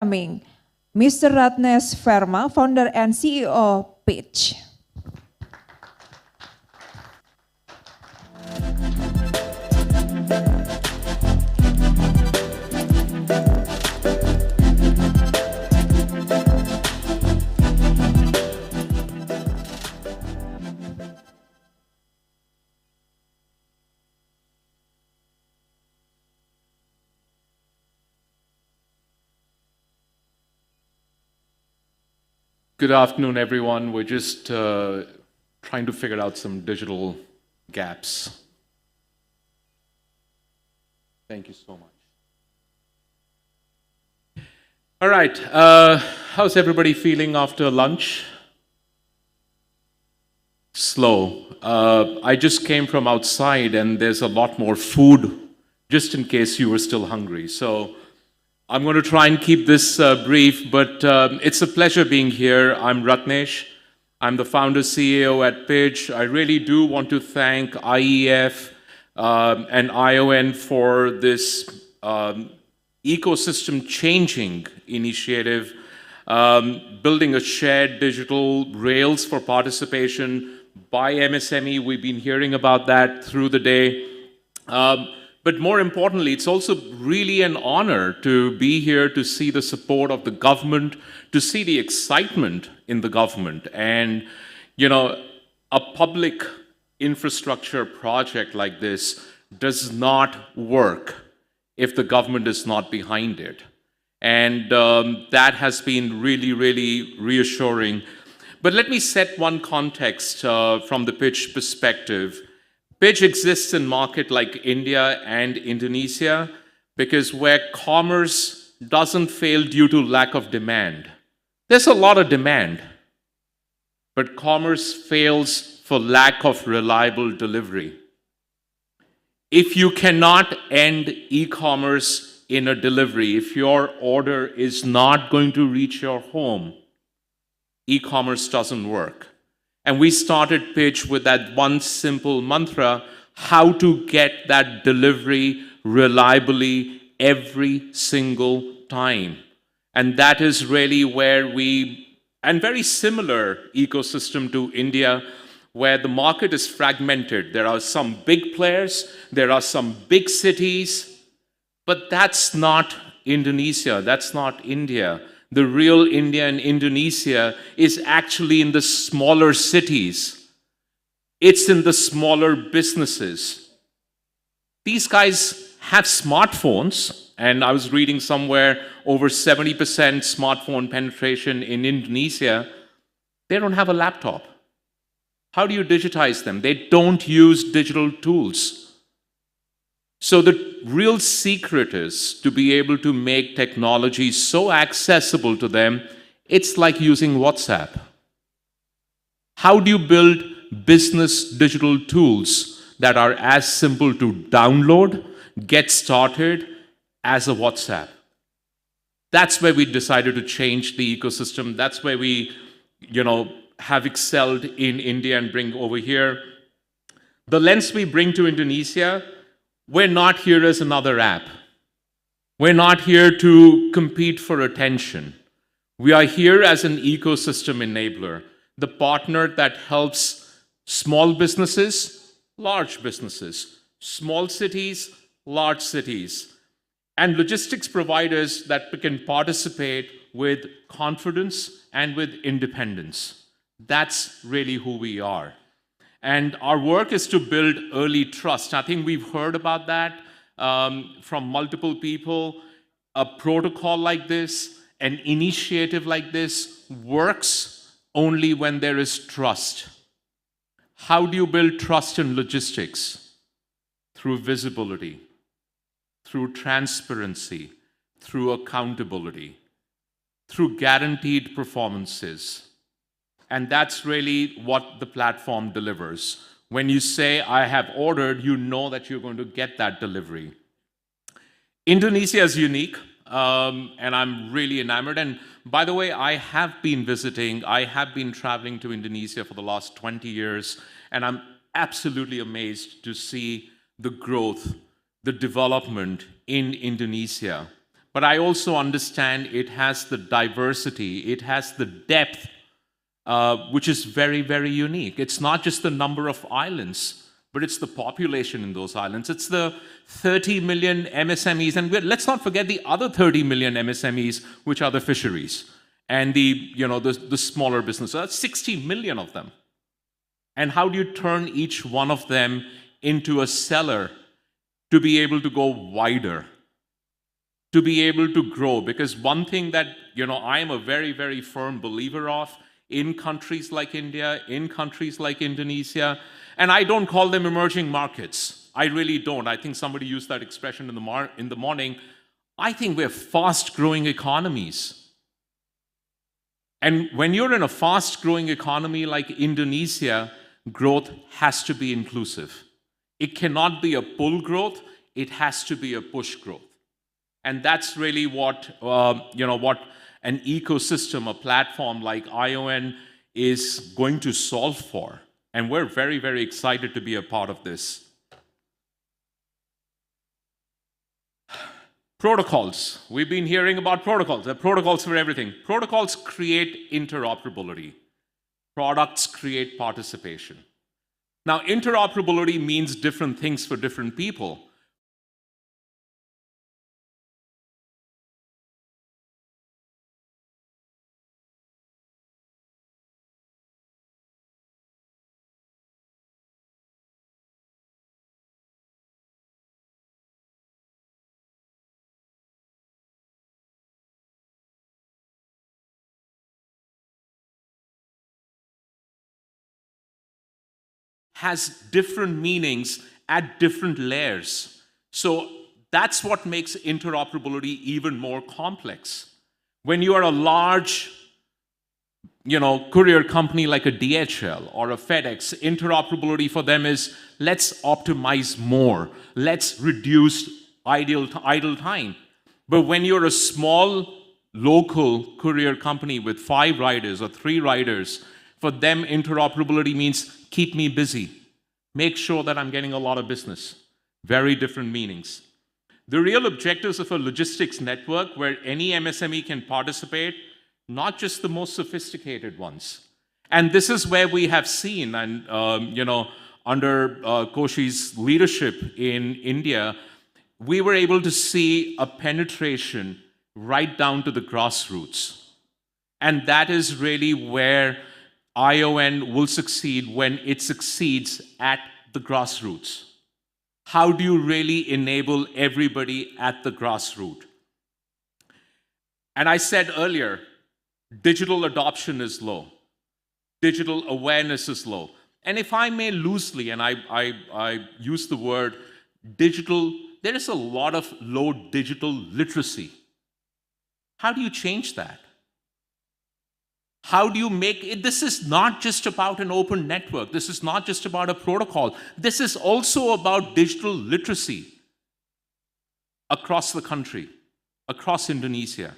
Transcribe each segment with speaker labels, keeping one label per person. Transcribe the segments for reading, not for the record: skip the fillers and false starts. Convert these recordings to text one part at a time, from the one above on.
Speaker 1: Mr. Ratnesh Verma, founder and CEO, Pitch.
Speaker 2: Good afternoon, everyone. We're just trying to figure out some digital gaps. Thank you so much. All right, how's everybody feeling after lunch? Slow. I just came from outside and there's a lot more food, just in case you were still hungry. So I'm going to try and keep this brief, but it's a pleasure being here. I'm Ratnesh. I'm the founder CEO at Pitch. I really do want to thank IEF and ION for this ecosystem changing initiative, building a shared digital rails for participation by MSME. We've been hearing about that through the day. But more importantly, it's also really an honor to be here to see the support of the government, to see the excitement in the government. And, you know, a public infrastructure project like this does not work if the government is not behind it. And that has been really, really reassuring. But let me set one context from the Pitch perspective. Pitch exists in markets like India and Indonesia because where commerce doesn't fail due to lack of demand. There's a lot of demand, but commerce fails for lack of reliable delivery. If you cannot end e-commerce in a delivery, if your order is not going to reach your home, e-commerce doesn't work. And we started Pitch with that one simple mantra, how to get that delivery reliably every single time. And that is really where and very similar ecosystem to India, where the market is fragmented. There are some big players, there are some big cities, but that's not Indonesia, that's not India. The real India and Indonesia is actually in the smaller cities. It's in the smaller businesses. These guys have smartphones, and I was reading somewhere over 70% smartphone penetration in Indonesia. They don't have a laptop. How do you digitize them? They don't use digital tools. So the real secret is to be able to make technology so accessible to them, it's like using WhatsApp. How do you build business digital tools that are as simple to download, get started as a WhatsApp? That's where we decided to change the ecosystem. That's where we, have excelled in India and bring over here. The lens we bring to Indonesia, we're not here as another app. We're not here to compete for attention. We are here as an ecosystem enabler, the partner that helps small businesses, large businesses, small cities, large cities, and logistics providers that can participate with confidence and with independence. That's really who we are. And our work is to build early trust. I think we've heard about that from multiple people. A protocol like this, an initiative like this works only when there is trust. How do you build trust in logistics? Through visibility, through transparency, through accountability, through guaranteed performances. And that's really what the platform delivers. When you say, I have ordered, you know that you're going to get that delivery. Indonesia is unique, and I'm really enamored. And by the way, I have been traveling to Indonesia for the last 20 years, and I'm absolutely amazed to see the growth, the development in Indonesia. but I also understand it has the diversity, it has the depth, which is very, very unique. It's not just the number of islands, but it's the population in those islands. It's the 30 million MSMEs, and let's not forget the other 30 million MSMEs, which are the fisheries and the smaller businesses. That's 60 million of them. And how do you turn each one of them into a seller to be able to go wider, to be able to grow? Because one thing that I am a very, very firm believer of in countries like India, in countries like Indonesia, and I don't call them emerging markets. I really don't. I think somebody used that expression in the morning. I think we're fast-growing economies. And when you're in a fast-growing economy like Indonesia, growth has to be inclusive. It cannot be a pull growth. It has to be a push growth. And that's really what an ecosystem, a platform like ION is going to solve for. And we're very, very excited to be a part of this. Protocols. We've been hearing about protocols. There are protocols for everything. Protocols create interoperability. Products create participation. Now, interoperability means different things for different people. Has different meanings at different layers. So that's what makes interoperability even more complex. When you are a large, courier company like a DHL or a FedEx, interoperability for them is let's optimize more, let's reduce idle time. But when you're a small local courier company with 5 riders or 3 riders, for them, interoperability means keep me busy. Make sure that I'm getting a lot of business. Very different meanings. The real objectives of a logistics network where any MSME can participate, not just the most sophisticated ones. And this is where we have seen, and under Koshi's leadership in India, we were able to see a penetration right down to the grassroots. And that is really where ION will succeed, when it succeeds at the grassroots. How do you really enable everybody at the grassroots? And I said earlier, digital adoption is low. Digital awareness is low. And if I may loosely, and I use the word digital, there is a lot of low digital literacy. How do you change that? How do you make it? This is not just about an open network. This is not just about a protocol. This is also about digital literacy across the country, across Indonesia.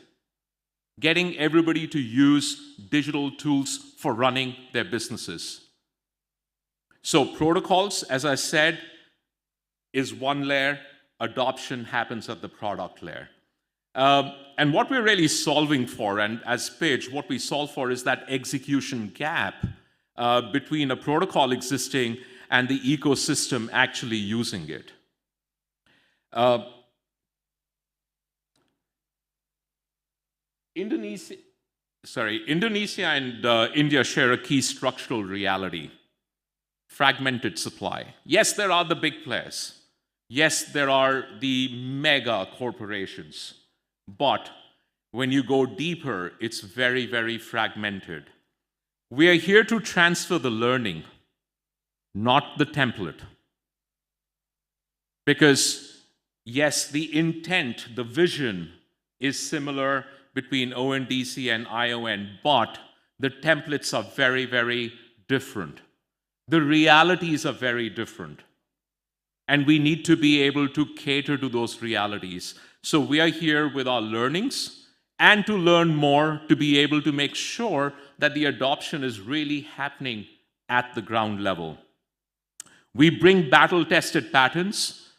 Speaker 2: Getting everybody to use digital tools for running their businesses. So protocols, as I said, is one layer. Adoption happens at the product layer. And what we're really solving for, and as Page, what we solve for is that execution gap between a protocol existing and the ecosystem actually using it. Indonesia and India share a key structural reality: fragmented supply. Yes, there are the big players. Yes, there are the mega corporations. But when you go deeper, it's very, very fragmented. We are here to transfer the learning, not the template. Because, yes, the intent, the vision is similar between ONDC and ION, but the templates are very, very different. The realities are very different. And we need to be able to cater to those realities. So we are here with our learnings and to learn more, to be able to make sure that the adoption is really happening at the ground level. We bring battle-tested patterns.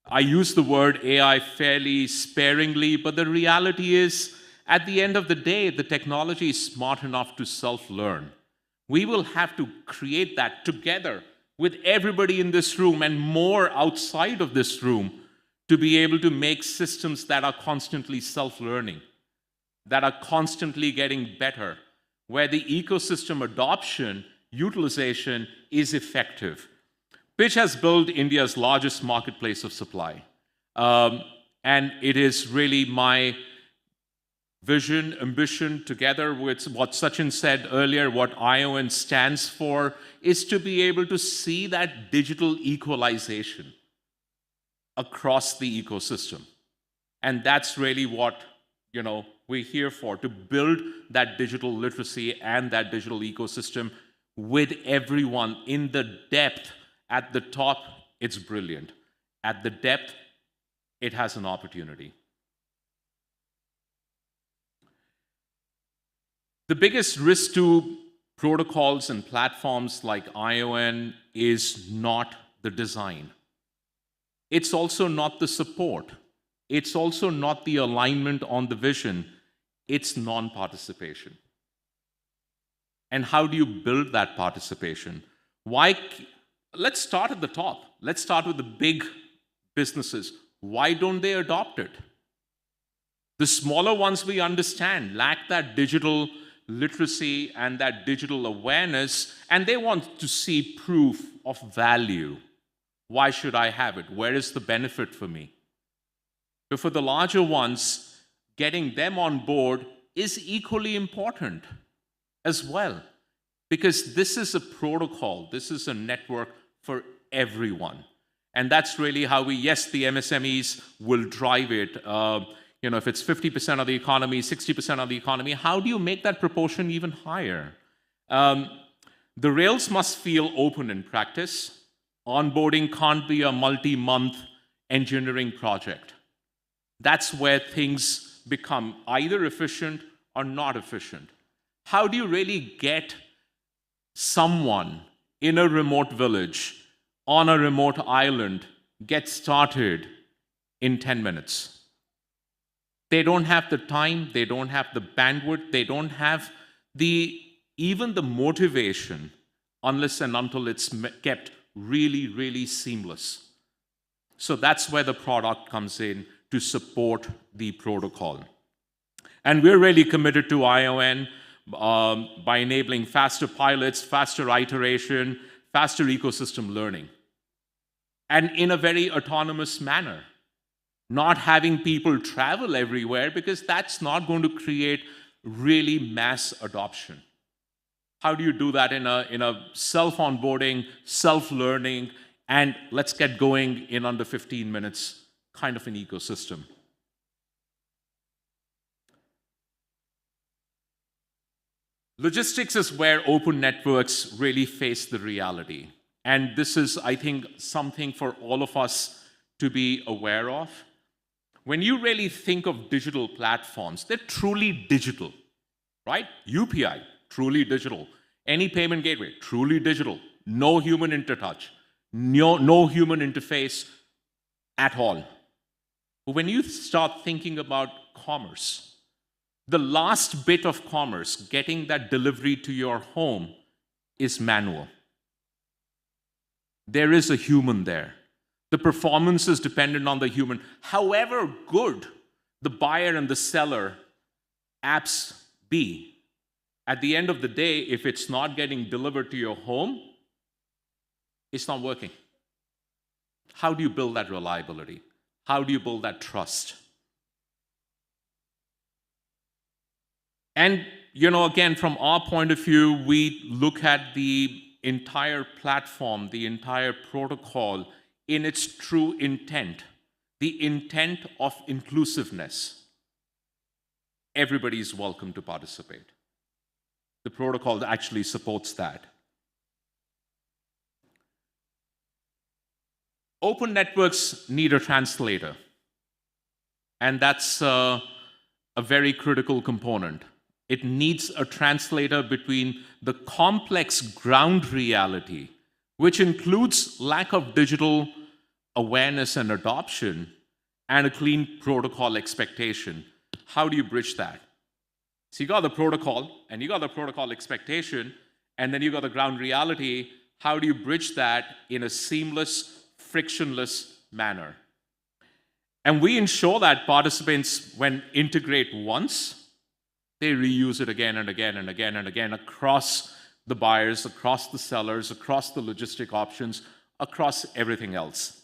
Speaker 2: I use the word AI fairly sparingly, but the reality is, at the end of the day, the technology is smart enough to self-learn. We will have to create that together with everybody in this room and more outside of this room to be able to make systems that are constantly self-learning, that are constantly getting better, where the ecosystem adoption, utilization is effective. Pitch has built India's largest marketplace of supply. And it is really my vision, ambition, together with what Sachin said earlier, what ION stands for, is to be able to see that digital equalization across the ecosystem. And that's really what, we're here for, to build that digital literacy and that digital ecosystem with everyone in the depth. At the top, it's brilliant. At the depth, it has an opportunity. The biggest risk to protocols and platforms like ION is not the design. It's also not the support. It's also not the alignment on the vision. It's non-participation. And how do you build that participation? Let's start at the top. Let's start with the big businesses. Why don't they adopt it? The smaller ones, we understand, lack that digital literacy and that digital awareness, and they want to see proof of value. Why should I have it? Where is the benefit for me? But for the larger ones, getting them on board is equally important as well, because this is a protocol, this is a network for everyone. And that's really how the MSMEs will drive it. If it's 50% of the economy, 60% of the economy, how do you make that proportion even higher? The rails must feel open in practice. Onboarding can't be a multi-month engineering project. That's where things become either efficient or not efficient. How do you really get someone in a remote village, on a remote island, get started in 10 minutes? They don't have the time, they don't have the bandwidth, they don't have even the motivation unless and until it's kept really, really seamless. So that's where the product comes in to support the protocol. And we're really committed to ION by enabling faster pilots, faster iteration, faster ecosystem learning, and in a very autonomous manner. Not having people travel everywhere, because that's not going to create really mass adoption. How do you do that in a self-onboarding, self-learning, and let's get going in under 15 minutes kind of an ecosystem? Logistics is where open networks really face the reality. And this is, I think, something for all of us to be aware of. When you really think of digital platforms, they're truly digital, right? UPI, truly digital. Any payment gateway, truly digital. No human intertouch, no human interface at all. But when you start thinking about commerce, the last bit of commerce, getting that delivery to your home, is manual. There is a human there. The performance is dependent on the human. However good the buyer and the seller apps be, at the end of the day, if it's not getting delivered to your home, it's not working. How do you build that reliability? How do you build that trust? And, again, from our point of view, we look at the entire platform, the entire protocol in its true intent, the intent of inclusiveness. Everybody is welcome to participate. The protocol actually supports that. Open networks need a translator, and that's a very critical component. It needs a translator between the complex ground reality, which includes lack of digital awareness and adoption and a clean protocol expectation. How do you bridge that? So you got the protocol, and you got the protocol expectation, and then you got the ground reality. How do you bridge that in a seamless, frictionless manner? And we ensure that participants, when integrate once, they reuse it again and again and again and again across the buyers, across the sellers, across the logistic options, across everything else.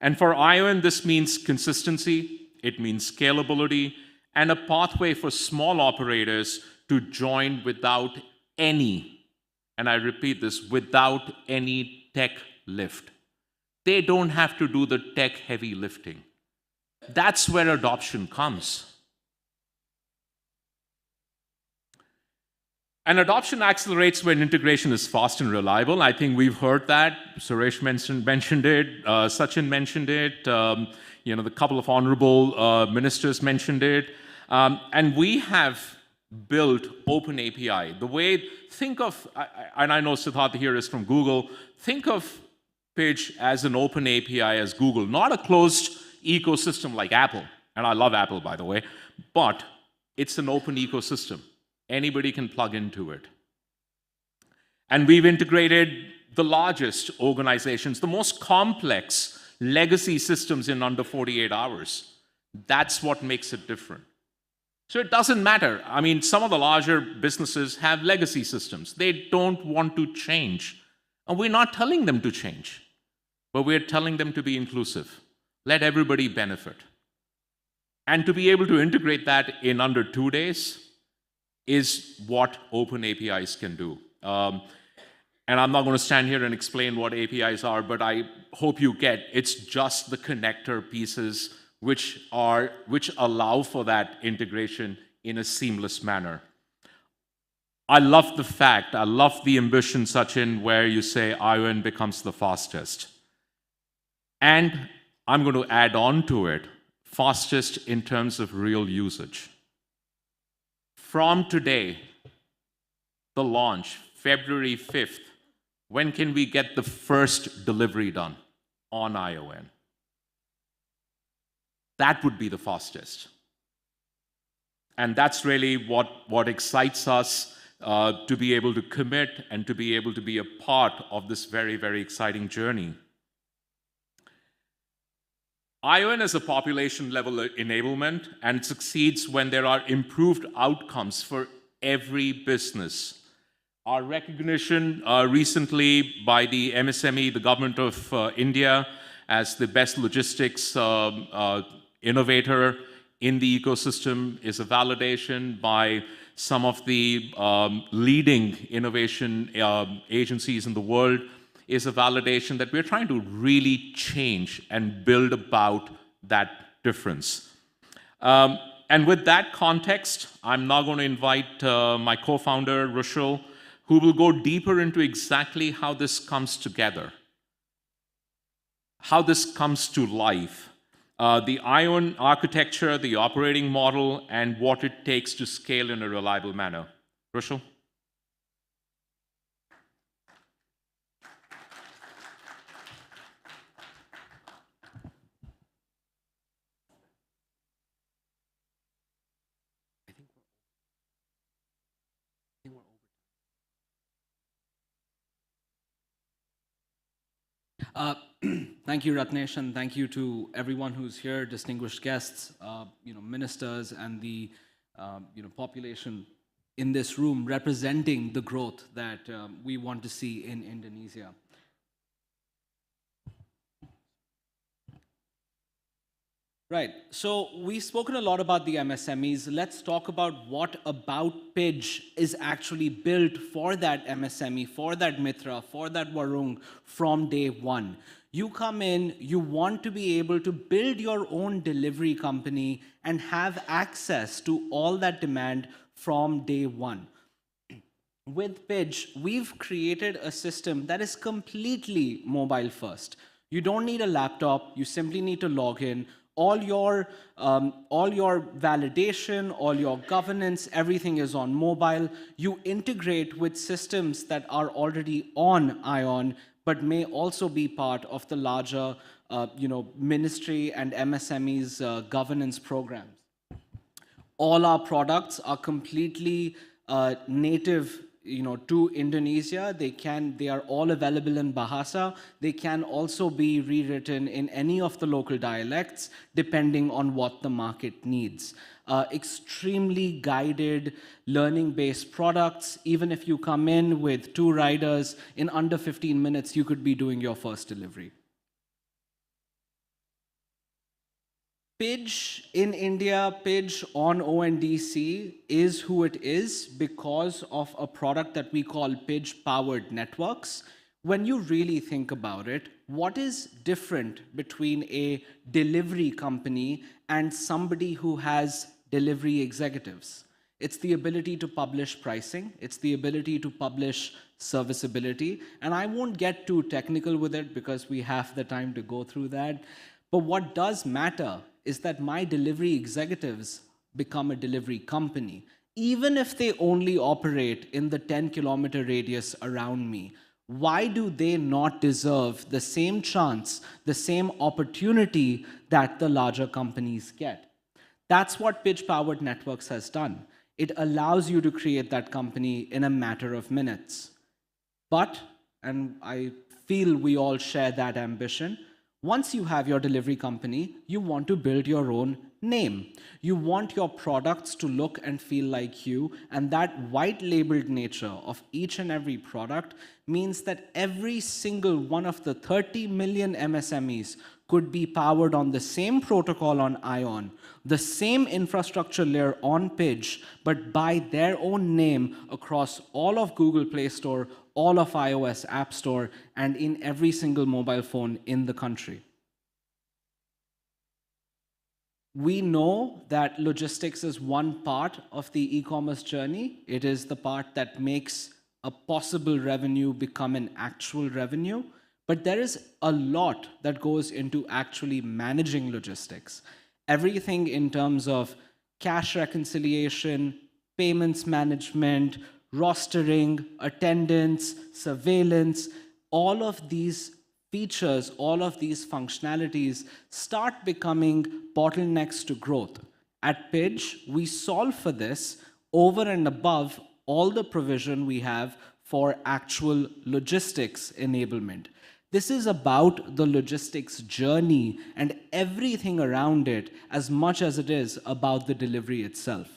Speaker 2: And for ION, this means consistency, it means scalability, and a pathway for small operators to join without any, and I repeat this, without any tech lift. They don't have to do the tech heavy lifting. That's where adoption comes. And adoption accelerates when integration is fast and reliable. I think we've heard that. Suresh mentioned it. Sachin mentioned it. The couple of honorable ministers mentioned it. And we have built open API. The way, think of, and I know Siddharth here is from Google, think of Pidge as an open API as Google, not a closed ecosystem like Apple. And I love Apple, by the way, but it's an open ecosystem. Anybody can plug into it. And we've integrated the largest organizations, the most complex legacy systems in under 48 hours. That's what makes it different. So it doesn't matter. I mean, some of the larger businesses have legacy systems. They don't want to change. And we're not telling them to change, but we're telling them to be inclusive. Let everybody benefit. And to be able to integrate that in under 2 days is what open APIs can do. And I'm not going to stand here and explain what APIs are, but I hope you get it's just the connector pieces which allow for that integration in a seamless manner. I love the ambition, Sachin, where you say ION becomes the fastest. And I'm going to add on to it, fastest in terms of real usage. From today, the launch, February 5th, when can we get the first delivery done on ION? That would be the fastest. And that's really what excites us to be able to commit and to be able to be a part of this very, very exciting journey. ION is a population-level enablement, and it succeeds when there are improved outcomes for every business. Our recognition recently by the MSME, the government of India, as the best logistics innovator in the ecosystem is a validation by some of the leading innovation agencies in the world, is a validation that we're trying to really change and build about that difference. And with that context, I'm now going to invite my co-founder, Rushil, who will go deeper into exactly how this comes together, how this comes to life, the ION architecture, the operating model, and what it takes to scale in a reliable manner. Rushil?
Speaker 3: Thank you, Ratnesh, and thank you to everyone who's here, distinguished guests, ministers, and the population in this room representing the growth that we want to see in Indonesia. Right, so we've spoken a lot about the MSMEs. Let's talk about what about Pidge is actually built for that MSME, for that Mitra, for that Warung from day one. You come in, you want to be able to build your own delivery company and have access to all that demand from day one. With Pidge, we've created a system that is completely mobile first. You don't need a laptop, you simply need to log in. All your validation, all your governance, everything is on mobile. You integrate with systems that are already on ION, but may also be part of the larger ministry and MSMEs governance programs. All our products are completely native, to Indonesia. They are all available in Bahasa. They can also be rewritten in any of the local dialects, depending on what the market needs. Extremely guided, learning-based products. Even if you come in with 2 riders, in under 15 minutes, you could be doing your first delivery. Pidge in India, Pidge on ONDC is who it is because of a product that we call Pidge-powered networks. When you really think about it, what is different between a delivery company and somebody who has delivery executives? It's the ability to publish pricing. It's the ability to publish serviceability. And I won't get too technical with it because we have the time to go through that. But what does matter is that my delivery executives become a delivery company, even if they only operate in the 10-kilometer radius around me. Why do they not deserve the same chance, the same opportunity that the larger companies get? That's what Pidge-powered networks has done. It allows you to create that company in a matter of minutes. But, and I feel we all share that ambition, once you have your delivery company, you want to build your own name. You want your products to look and feel like you, and that white labeled nature of each and every product means that every single one of the 30 million MSMEs could be powered on the same protocol on ION, the same infrastructure layer on Pidge, but by their own name across all of Google Play Store, all of iOS App Store, and in every single mobile phone in the country. We know that logistics is one part of the e-commerce journey. It is the part that makes a possible revenue become an actual revenue. But there is a lot that goes into actually managing logistics. Everything in terms of cash reconciliation, payments management, rostering, attendance, surveillance, all of these features, all of these functionalities start becoming bottlenecks to growth. At Pidge, we solve for this over and above all the provision we have for actual logistics enablement. This is about the logistics journey and everything around it as much as it is about the delivery itself.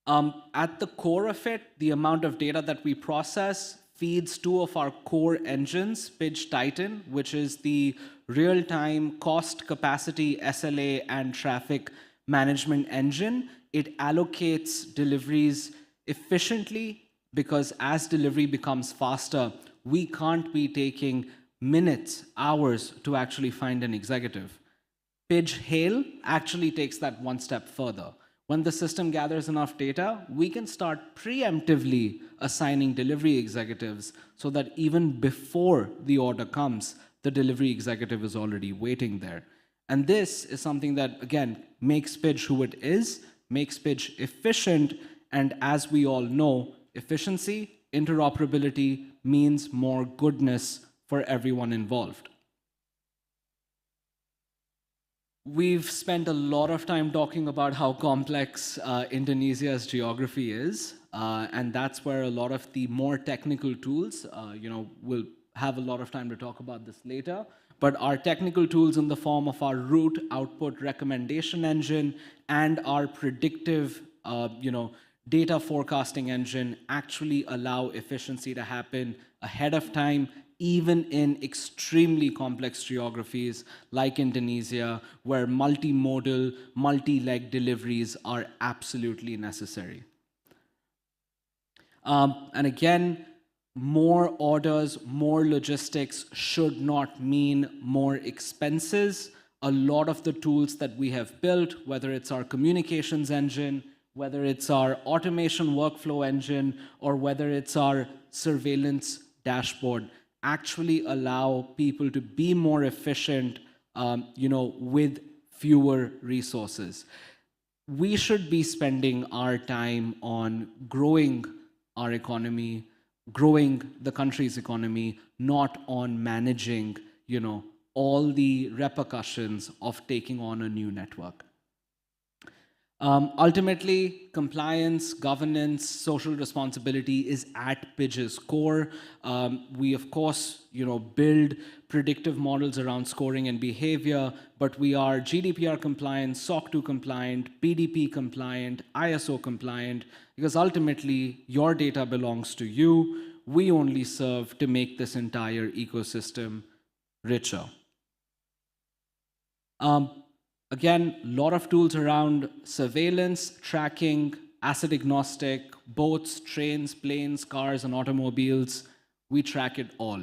Speaker 3: At the core of it, the amount of data that we process feeds 2 of our core engines, Pidge Titan, which is the real-time cost, capacity, SLA, and traffic management engine. It allocates deliveries efficiently because as delivery becomes faster, we can't be taking minutes, hours to actually find an executive. Pidge Hail actually takes that one step further. When the system gathers enough data, we can start preemptively assigning delivery executives so that even before the order comes, the delivery executive is already waiting there. And this is something that, again, makes Pidge who it is, makes Pidge efficient, and as we all know, efficiency, interoperability means more goodness for everyone involved. We've spent a lot of time talking about how complex Indonesia's geography is, and that's where a lot of the more technical tools, we'll have a lot of time to talk about this later, but our technical tools in the form of our route output recommendation engine and our predictive, data forecasting engine actually allow efficiency to happen ahead of time, even in extremely complex geographies like Indonesia, where multimodal, multi-leg deliveries are absolutely necessary. And again, more orders, more logistics should not mean more expenses. A lot of the tools that we have built, whether it's our communications engine, whether it's our automation workflow engine, or whether it's our surveillance dashboard, actually allow people to be more efficient, with fewer resources. We should be spending our time on growing our economy, growing the country's economy, not on managing, all the repercussions of taking on a new network. Ultimately, compliance, governance, social responsibility is at Pidge's core. We, of course, build predictive models around scoring and behavior, but we are GDPR compliant, SOC 2 compliant, PDP compliant, ISO compliant, because ultimately, your data belongs to you. We only serve to make this entire ecosystem richer. Again, a lot of tools around surveillance, tracking, asset agnostic, boats, trains, planes, cars, and automobiles. We track it all.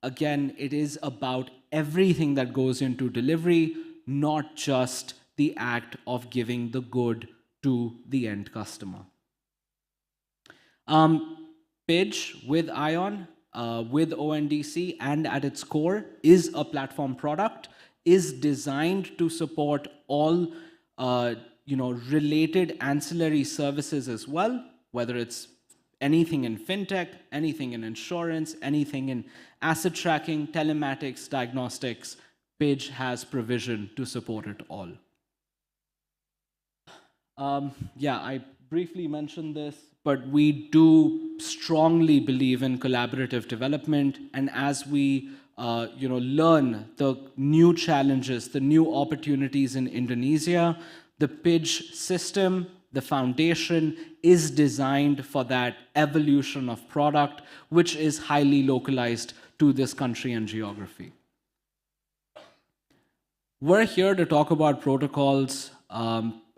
Speaker 3: Again, it is about everything that goes into delivery, not just the act of giving the good to the end customer. Pidge with ION, with ONDC, and at its core is a platform product, is designed to support all related ancillary services as well, whether it's anything in fintech, anything in insurance, anything in asset tracking, telematics, diagnostics. Pidge has provision to support it all. Yeah, I briefly mentioned this, but we do strongly believe in collaborative development, and as we learn the new challenges, the new opportunities in Indonesia, the Pidge system, the foundation is designed for that evolution of product, which is highly localized to this country and geography. We're here to talk about protocols.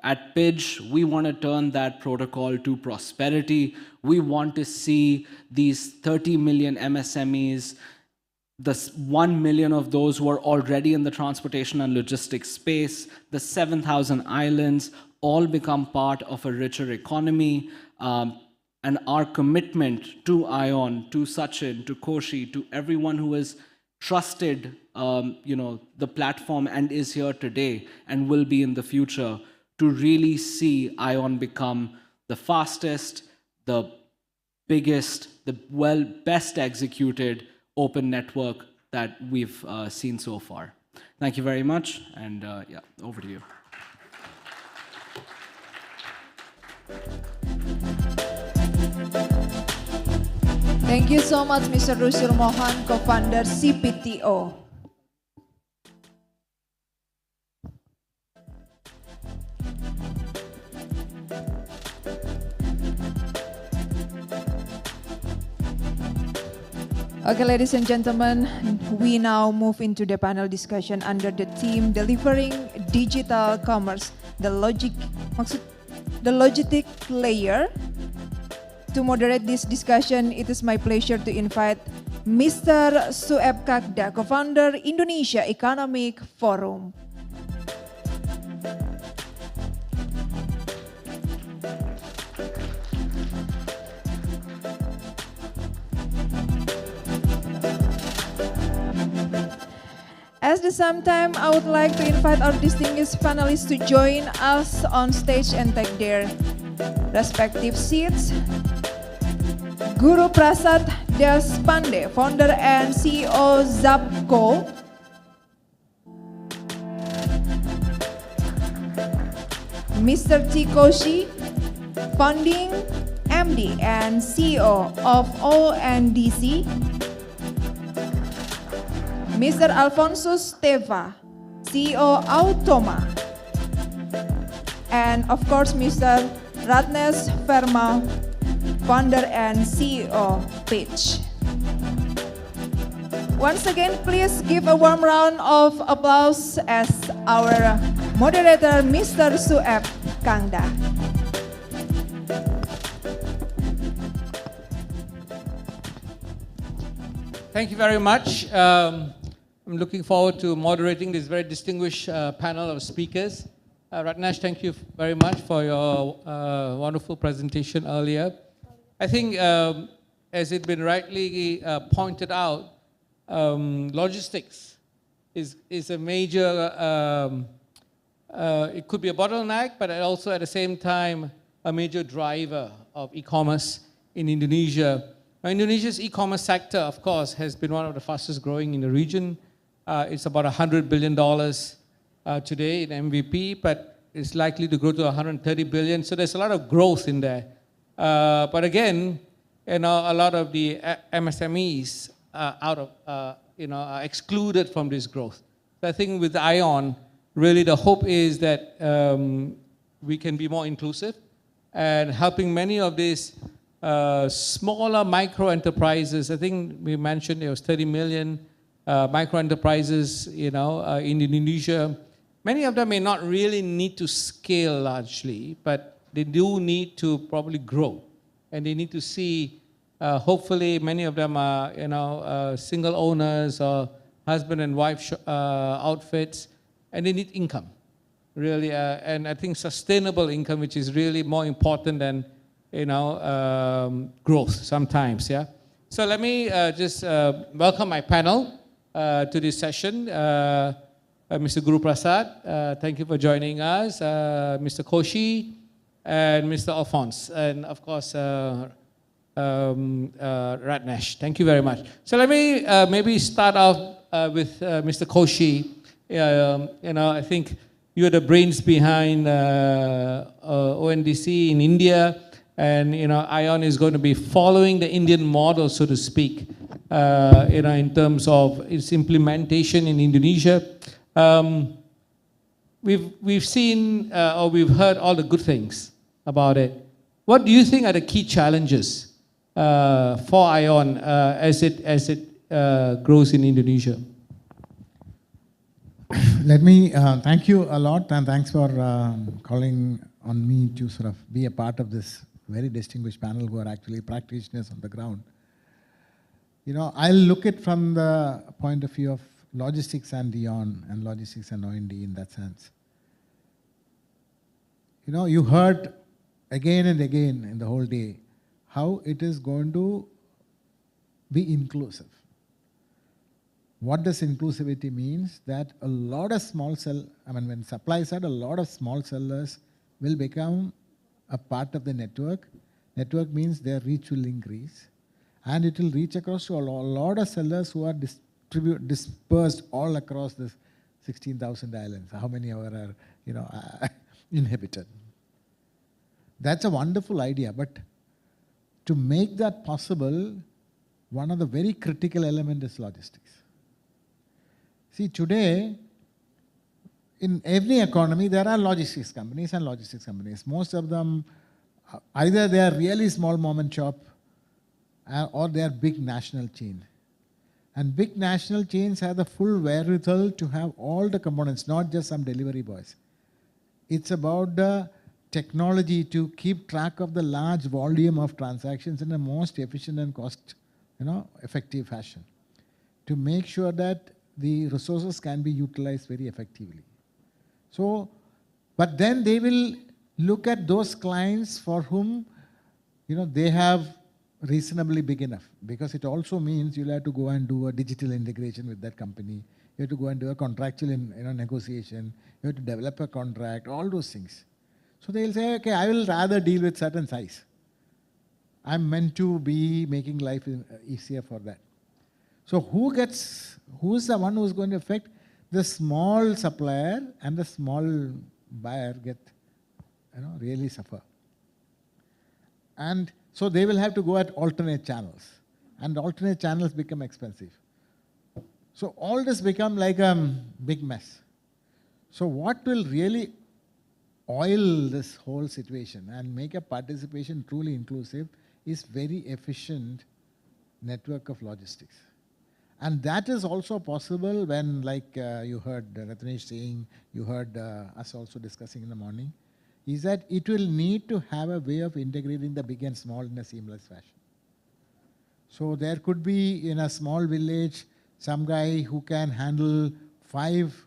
Speaker 3: At Pidge, we want to turn that protocol to prosperity. We want to see these 30 million MSMEs, the 1 million of those who are already in the transportation and logistics space, the 7,000 islands, all become part of a richer economy. And our commitment to ION, to Sachin, to Koshi, to everyone who has trusted the platform and is here today and will be in the future, to really see ION become the fastest, the biggest, the best executed open network that we've seen so far. Thank you very much, and yeah, over to you.
Speaker 1: Thank you so much, Mr. Rusyul Mohan, co-founder CPTO. Okay, ladies and gentlemen, we now move into the panel discussion under the theme Delivering Digital Commerce, the logistic layer. To moderate this discussion, it is my pleasure to invite Mr. Shoeb Kagda, co-founder Indonesia Economic Forum. At the same time, I would like to invite our distinguished panelists to join us on stage and take their respective seats. Guru Prasad Deshpande, founder and CEO Zapco. Mr. T. Koshi, founding MD and CEO of ONDC. Mr. Alfonso Steva, CEO Automa. And of course, Mr. Ratnesh Verma, founder and CEO Pidge. Once again, please give a warm round of applause as our moderator, Mr. Shoeb Kagda.
Speaker 4: Thank you very much. I'm looking forward to moderating this very distinguished panel of speakers. Ratnesh, thank you very much for your wonderful presentation earlier. I think, as it's been rightly pointed out, logistics is a major, it could be a bottleneck, but also at the same time, a major driver of e-commerce in Indonesia. Now, Indonesia's e-commerce sector, of course, has been one of the fastest growing in the region. It's about $100 billion today in MVP, but it's likely to grow to 130 billion. So there's a lot of growth in there. But again, a lot of the MSMEs are excluded from this growth. So I think with ION, really the hope is that we can be more inclusive and helping many of these smaller micro enterprises. I think we mentioned there was 30 million micro enterprises, in Indonesia. Many of them may not really need to scale largely, but they do need to probably grow, and they need to see. Hopefully, many of them are single owners or husband and wife outfits, and they need income, really, and I think sustainable income, which is really more important than growth sometimes. Yeah. So let me just welcome my panel to this session. Mr. Guru Prasad, thank you for joining us. Mr. Koshi and Mr. Alphonse, and of course Ratnesh. Thank you very much. So let me maybe start off with Mr. Koshi. I think you're the brains behind ONDC in India, and ION is going to be following the Indian model, so to speak, in terms of its implementation in Indonesia. We've seen or we've heard all the good things about it. What do you think are the key challenges for ION as it grows in Indonesia?
Speaker 5: Let me thank you a lot, and thanks for calling on me to sort of be a part of this very distinguished panel who are actually practitioners on the ground. I'll look at from the point of view of logistics and ION, and logistics and OND in that sense. You heard again and again in the whole day how it is going to be inclusive. What does inclusivity means? That a lot of when supply side, a lot of small sellers will become a part of the network. Network means their reach will increase, and it will reach across to a lot of sellers who are dispersed all across this 16,000 islands. How many are inhabited? That's a wonderful idea, but to make that possible, one of the very critical elements is logistics. See, today, in every economy, there are logistics companies and logistics companies. Most of them, either they are really small mom and shop, or they are big national chain. And big national chains have the full wherewithal to have all the components, not just some delivery boys. It's about the technology to keep track of the large volume of transactions in the most efficient and cost, effective fashion, to make sure that the resources can be utilized very effectively. So, but then they will look at those clients for whom, they have reasonably big enough, because it also means you'll have to go and do a digital integration with that company. You have to go and do a contractual negotiation. You have to develop a contract, all those things. So they'll say, okay, I will rather deal with certain size. I'm meant to be making life easier for that. So who's the one who's going to affect? The small supplier and the small buyer get, really suffer. And so they will have to go at alternate channels, and alternate channels become expensive. So all this become like a big mess. So what will really oil this whole situation and make a participation truly inclusive is very efficient network of logistics. And that is also possible when, like you heard Ratnesh saying, you heard us also discussing in the morning, is that it will need to have a way of integrating the big and small in a seamless fashion. So there could be in a small village some guy who can handle 5,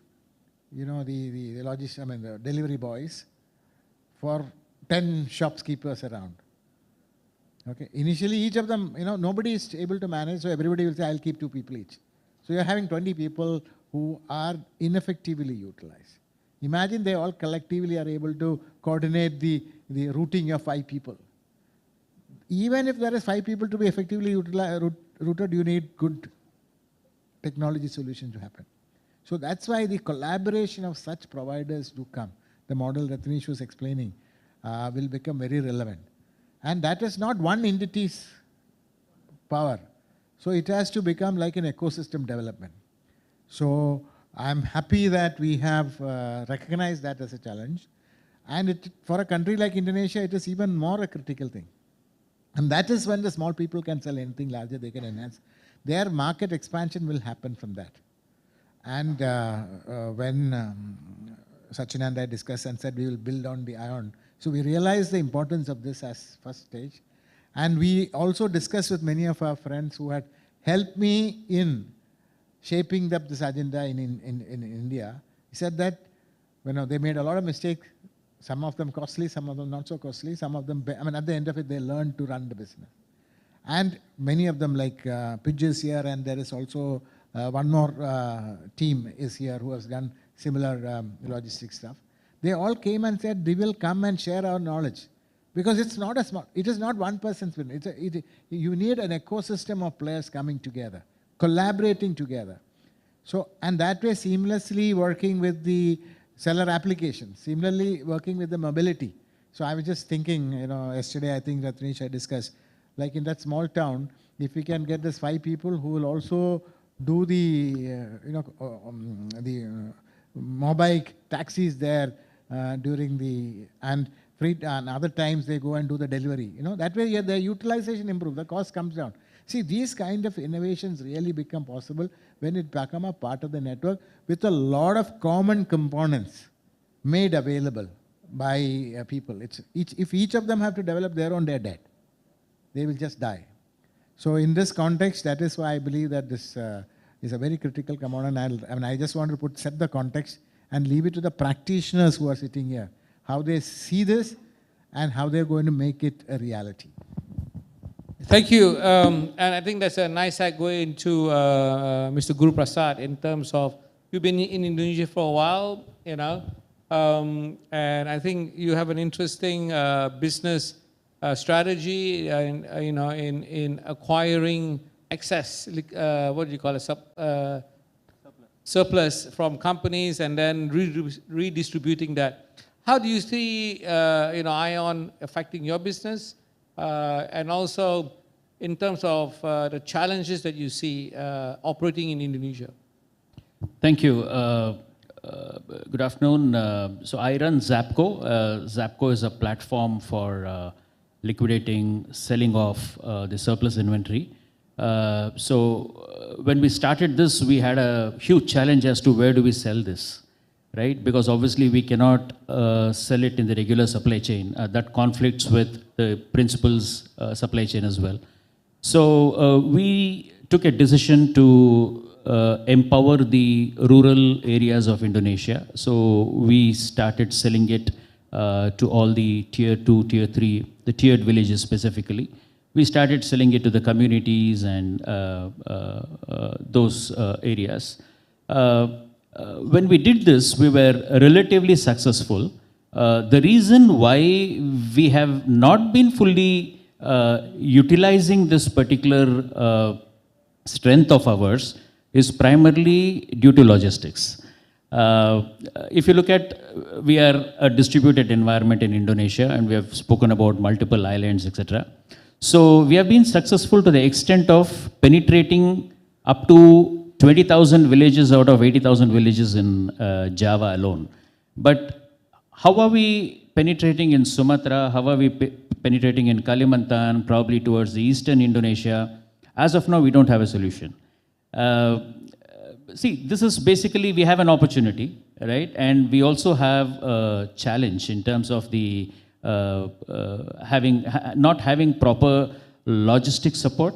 Speaker 5: the delivery boys for 10 shopkeepers around. Okay. Initially, each of them, nobody is able to manage, so everybody will say, I'll keep 2 people each. So you're having 20 people who are ineffectively utilized. Imagine they all collectively are able to coordinate the routing of 5 people. even if there is 5 people to be effectively routed, you need good technology solution to happen. So that's why the collaboration of such providers to come, the model that Ratnesh was explaining, will become very relevant. And that is not one entity's power. So it has to become like an ecosystem development. So I'm happy that we have recognized that as a challenge. And for a country like Indonesia, it is even more a critical thing. And that is when the small people can sell anything larger, they can enhance. Their market expansion will happen from that. And when Sachin and I discussed and said we will build on the ION, so we realized the importance of this as first stage. And we also discussed with many of our friends who had helped me in shaping up this agenda in India. He said that they made a lot of mistakes, some of them costly, some of them not so costly, some of them, at the end of it, they learned to run the business. And many of them, like Pidge is here, and there is also one more team is here who has done similar logistics stuff. They all came and said, we will come and share our knowledge. Because it's not a small, it is not one person's win. You need an ecosystem of players coming together, collaborating together. So, and that way seamlessly working with the seller applications, similarly working with the mobility. So I was just thinking, yesterday I think Ratnesh I discussed, like in that small town, if we can get this 5 people who will also do the, mobile taxis there during the, and other times they go and do the delivery. That way the utilization improves, the cost comes down. See, these kind of innovations really become possible when it become a part of the network with a lot of common components made available by people. If each of them have to develop their own, they're dead. They will just die. So in this context, that is why I believe that this is a very critical component. I just want to set the context and leave it to the practitioners who are sitting here, how they see this and how they're going to make it a reality.
Speaker 4: Thank you. And I think that's a nice segue into Mr. Guru Prasad in terms of, you've been in Indonesia for a while, and I think you have an interesting business strategy in acquiring excess, what do you call it, surplus from companies and then redistributing that. How do you see ION affecting your business? And also in terms of the challenges that you see operating in Indonesia?
Speaker 6: Thank you. Good afternoon. So I run Zapco. Zapco is a platform for liquidating, selling off the surplus inventory. So when we started this, we had a huge challenge as to where do we sell this, right? Because obviously we cannot sell it in the regular supply chain. That conflicts with the principal's supply chain as well. So we took a decision to empower the rural areas of Indonesia. So we started selling it to all the tier 2, tier 3, the tiered villages specifically. We started selling it to the communities and those areas. When we did this, we were relatively successful. The reason why we have not been fully utilizing this particular strength of ours is primarily due to logistics. If you look at, we are a distributed environment in Indonesia, and we have spoken about multiple islands, etc. So we have been successful to the extent of penetrating up to 20,000 villages out of 80,000 villages in Java alone. But how are we penetrating in Sumatra? How are we penetrating in Kalimantan, probably towards the eastern Indonesia? As of now, we don't have a solution. See, this is basically, we have an opportunity, right? And we also have a challenge in terms of the not having proper logistic support.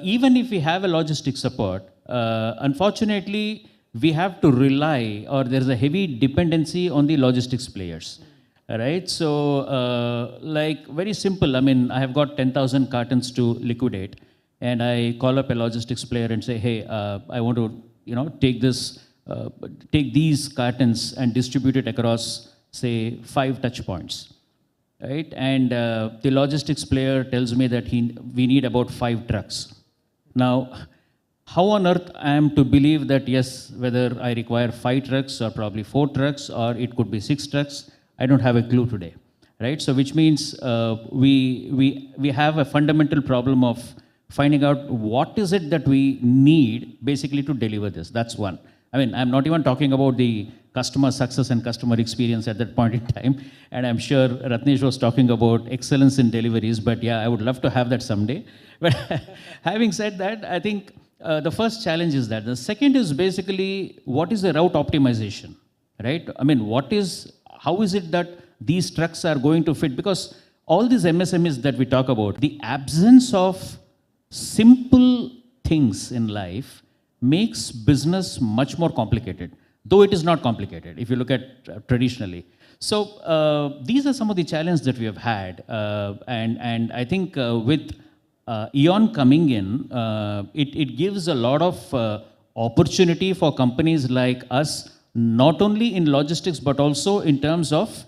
Speaker 6: Even if we have a logistic support, unfortunately, we have to rely, or there's a heavy dependency on the logistics players, right? So, like very simple, I have got 10,000 cartons to liquidate, and I call up a logistics player and say, hey, I want to, take these cartons and distribute it across, say, 5 touch points. right? And the logistics player tells me that we need about 5 trucks. Now, how on earth I am to believe that yes, whether I require 5 trucks or probably 4 trucks or it could be 6 trucks, I don't have a clue today, right? So which means we have a fundamental problem of finding out what is it that we need basically to deliver this. That's one. I mean, I'm not even talking about the customer success and customer experience at that point in time. And I'm sure Ratnesh was talking about excellence in deliveries, but yeah, I would love to have that someday. But having said that, I think the first challenge is that. The second is basically what is the route optimization, right? I mean, how is it that these trucks are going to fit? Because all these MSMEs that we talk about, the absence of simple things in life makes business much more complicated, though it is not complicated if you look at traditionally. So these are some of the challenges that we have had, and I think with EON coming in, it gives a lot of opportunity for companies like us, not only in logistics but also in terms of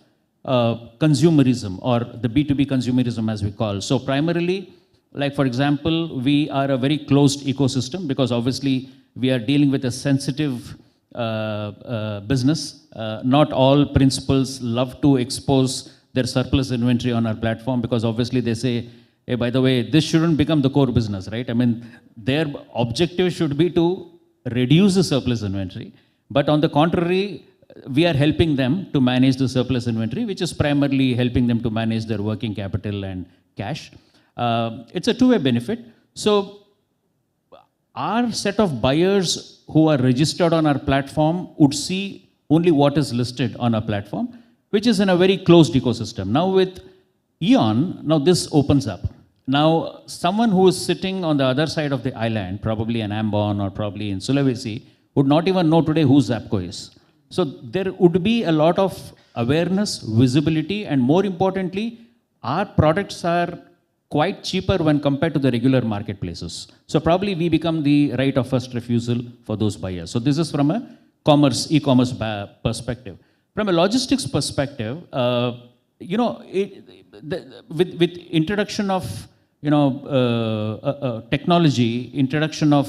Speaker 6: consumerism, or the B2B consumerism as we call. So primarily, like for example, we are a very closed ecosystem because obviously we are dealing with a sensitive business. Not all principals love to expose their surplus inventory on our platform because obviously they say, hey, by the way, this shouldn't become the core business, right? I mean, their objective should be to reduce the surplus inventory. But on the contrary, we are helping them to manage the surplus inventory, which is primarily helping them to manage their working capital and cash. It's a two-way benefit. So our set of buyers who are registered on our platform would see only what is listed on our platform, which is in a very closed ecosystem. Now with EON, now this opens up. Now someone who is sitting on the other side of the island, probably in Ambon or probably in Sulawesi, would not even know today who Zapco is. So there would be a lot of awareness, visibility, and more importantly, our products are quite cheaper when compared to the regular marketplaces. So probably we become the right of first refusal for those buyers. So this is from a e-commerce perspective. From a logistics perspective, with introduction of technology, introduction of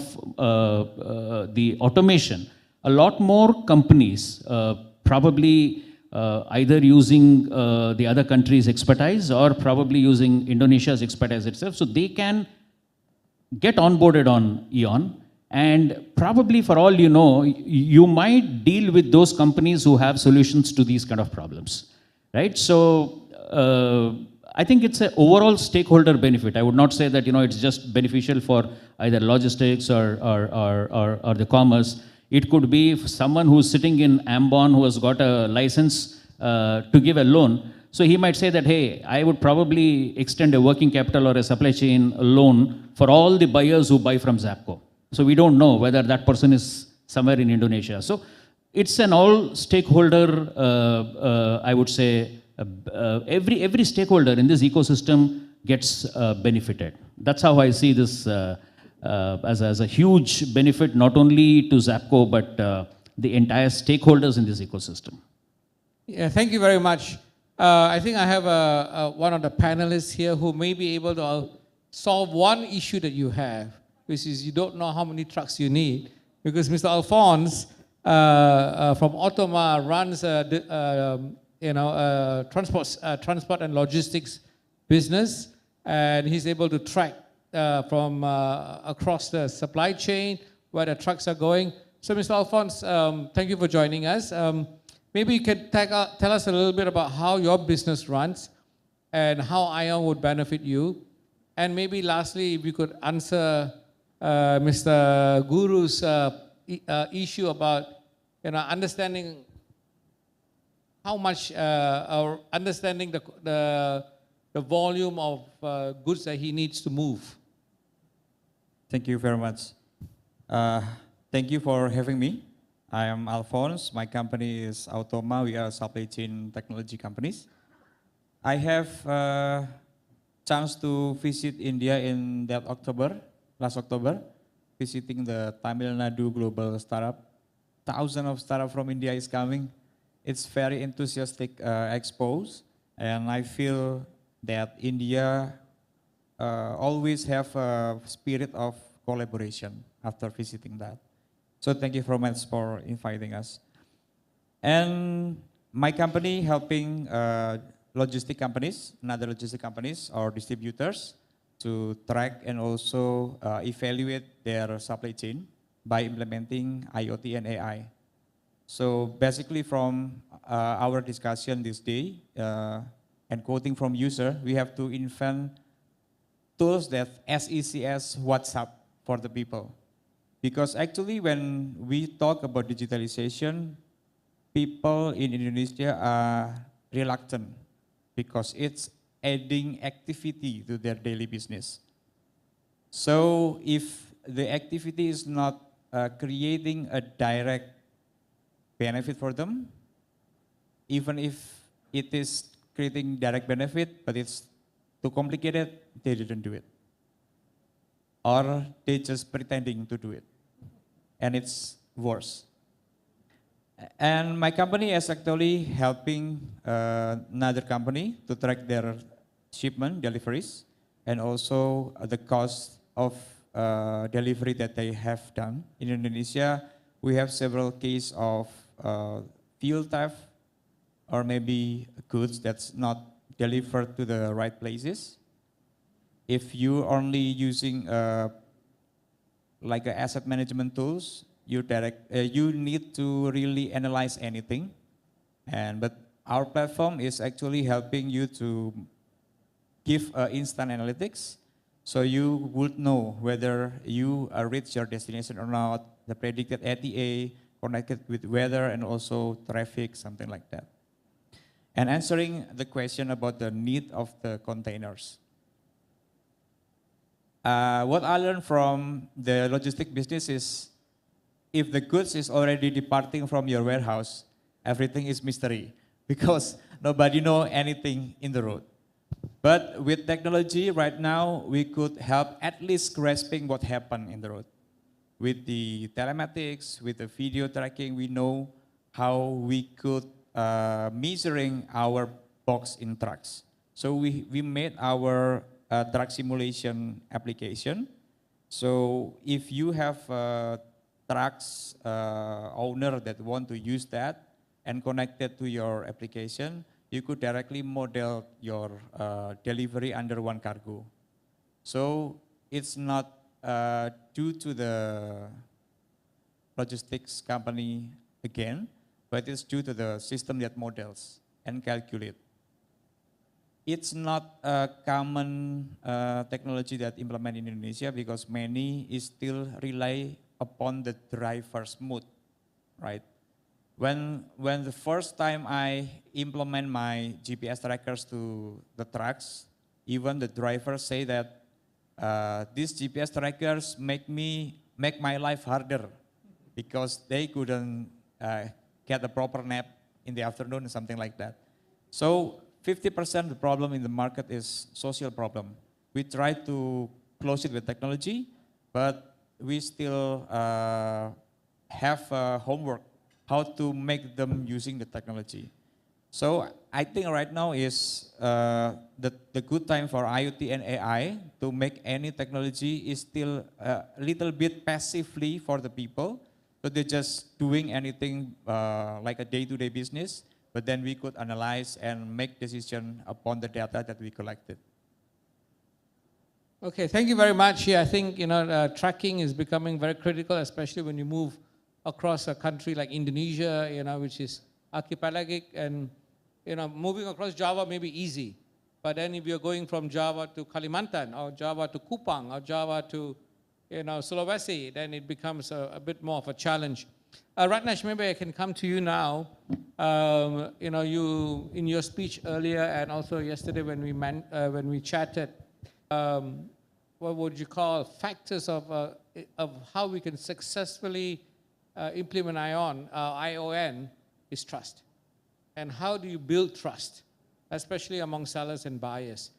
Speaker 6: the automation, a lot more companies probably either using the other country's expertise or probably using Indonesia's expertise itself. So they can get onboarded on EON, and probably for all you know, you might deal with those companies who have solutions to these kind of problems, right? So I think it's an overall stakeholder benefit. I would not say that it's just beneficial for either logistics or the commerce. It could be someone who's sitting in Ambon who has got a license to give a loan. So he might say that, hey, I would probably extend a working capital or a supply chain loan for all the buyers who buy from Zapco. So we don't know whether that person is somewhere in Indonesia. So it's an all stakeholder, I would say, every stakeholder in this ecosystem gets benefited. That's how I see this as a huge benefit, not only to Zapco, but the entire stakeholders in this ecosystem.
Speaker 4: Yeah, thank you very much. I think I have one of the panelists here who may be able to solve one issue that you have, which is you don't know how many trucks you need, because Mr. Alphonse from Automa runs transport and logistics business, and he's able to track from across the supply chain where the trucks are going. So Mr. Alphonse, thank you for joining us. Maybe you can tell us a little bit about how your business runs and how ION would benefit you. And maybe lastly, if you could answer Mr. Guru's issue about understanding how much, or understanding the volume of goods that he needs to move.
Speaker 7: Thank you very much. Thank you for having me. I am Alphonse. My company is Automa. We are supply chain technology companies. I have a chance to visit India in last October, visiting the Tamil Nadu Global Startup. Thousands of startups from India is coming. It's very enthusiastic expos. And I feel that India always have a spirit of collaboration after visiting that. So thank you very much for inviting us. And my company helping logistic companies, another logistic companies or distributors to track and also evaluate their supply chain by implementing IoT and AI. So basically from our discussion this day and quoting from user, we have to invent tools that as easy as WhatsApp for the people. Because actually when we talk about digitalization, people in Indonesia are reluctant because it's adding activity to their daily business. So if the activity is not creating a direct benefit for them, even if it is creating direct benefit, but it's too complicated, they didn't do it. Or they just pretending to do it. And it's worse. And my company is actually helping another company to track their shipment deliveries and also the cost of delivery that they have done. In Indonesia, we have several cases of fuel theft or maybe goods that's not delivered to the right places. If you only using like a asset management tools, you need to really analyze anything. But our platform is actually helping you to give instant analytics, so you would know whether you reach your destination or not, the predicted ETA, connected with weather and also traffic, something like that. And answering the question about the need of the containers. What I learned from the logistic business is if the goods is already departing from your warehouse, everything is mystery because nobody know anything in the road. But with technology right now, we could help at least grasping what happened in the road. With the telematics, with the video tracking, we know how we could measuring our box in trucks. So we made our truck simulation application. So if you have trucks owner that want to use that and connect it to your application, you could directly model your delivery under one cargo. So it's not due to the logistics company again, but it's due to the system that models and calculate. It's not a common technology that implement in Indonesia because many is still rely upon the driver's mood, right? When the first time I implement my GPS trackers to the trucks, even the drivers say that these GPS trackers make my life harder because they couldn't get a proper nap in the afternoon or something like that. So 50% of the problem in the market is social problem. We try to close it with technology, but we still have homework how to make them using the technology. So I think right now is the good time for IoT and AI to make any technology is still a little bit passively for the people. So they're just doing anything like a day-to-day business, but then we could analyze and make decision upon the data that we collected.
Speaker 4: Okay, thank you very much. Yeah, I think tracking is becoming very critical, especially when you move across a country like Indonesia, which is archipelagic, and moving across Java may be easy, but then if you're going from Java to Kalimantan or Java to Kupang or Java to Sulawesi, then it becomes a bit more of a challenge. Ratnesh, maybe I can come to you now. You in your speech earlier and also yesterday when we chatted, what would you call factors of how we can successfully implement ION is trust. And how do you build trust, especially among sellers and buyers?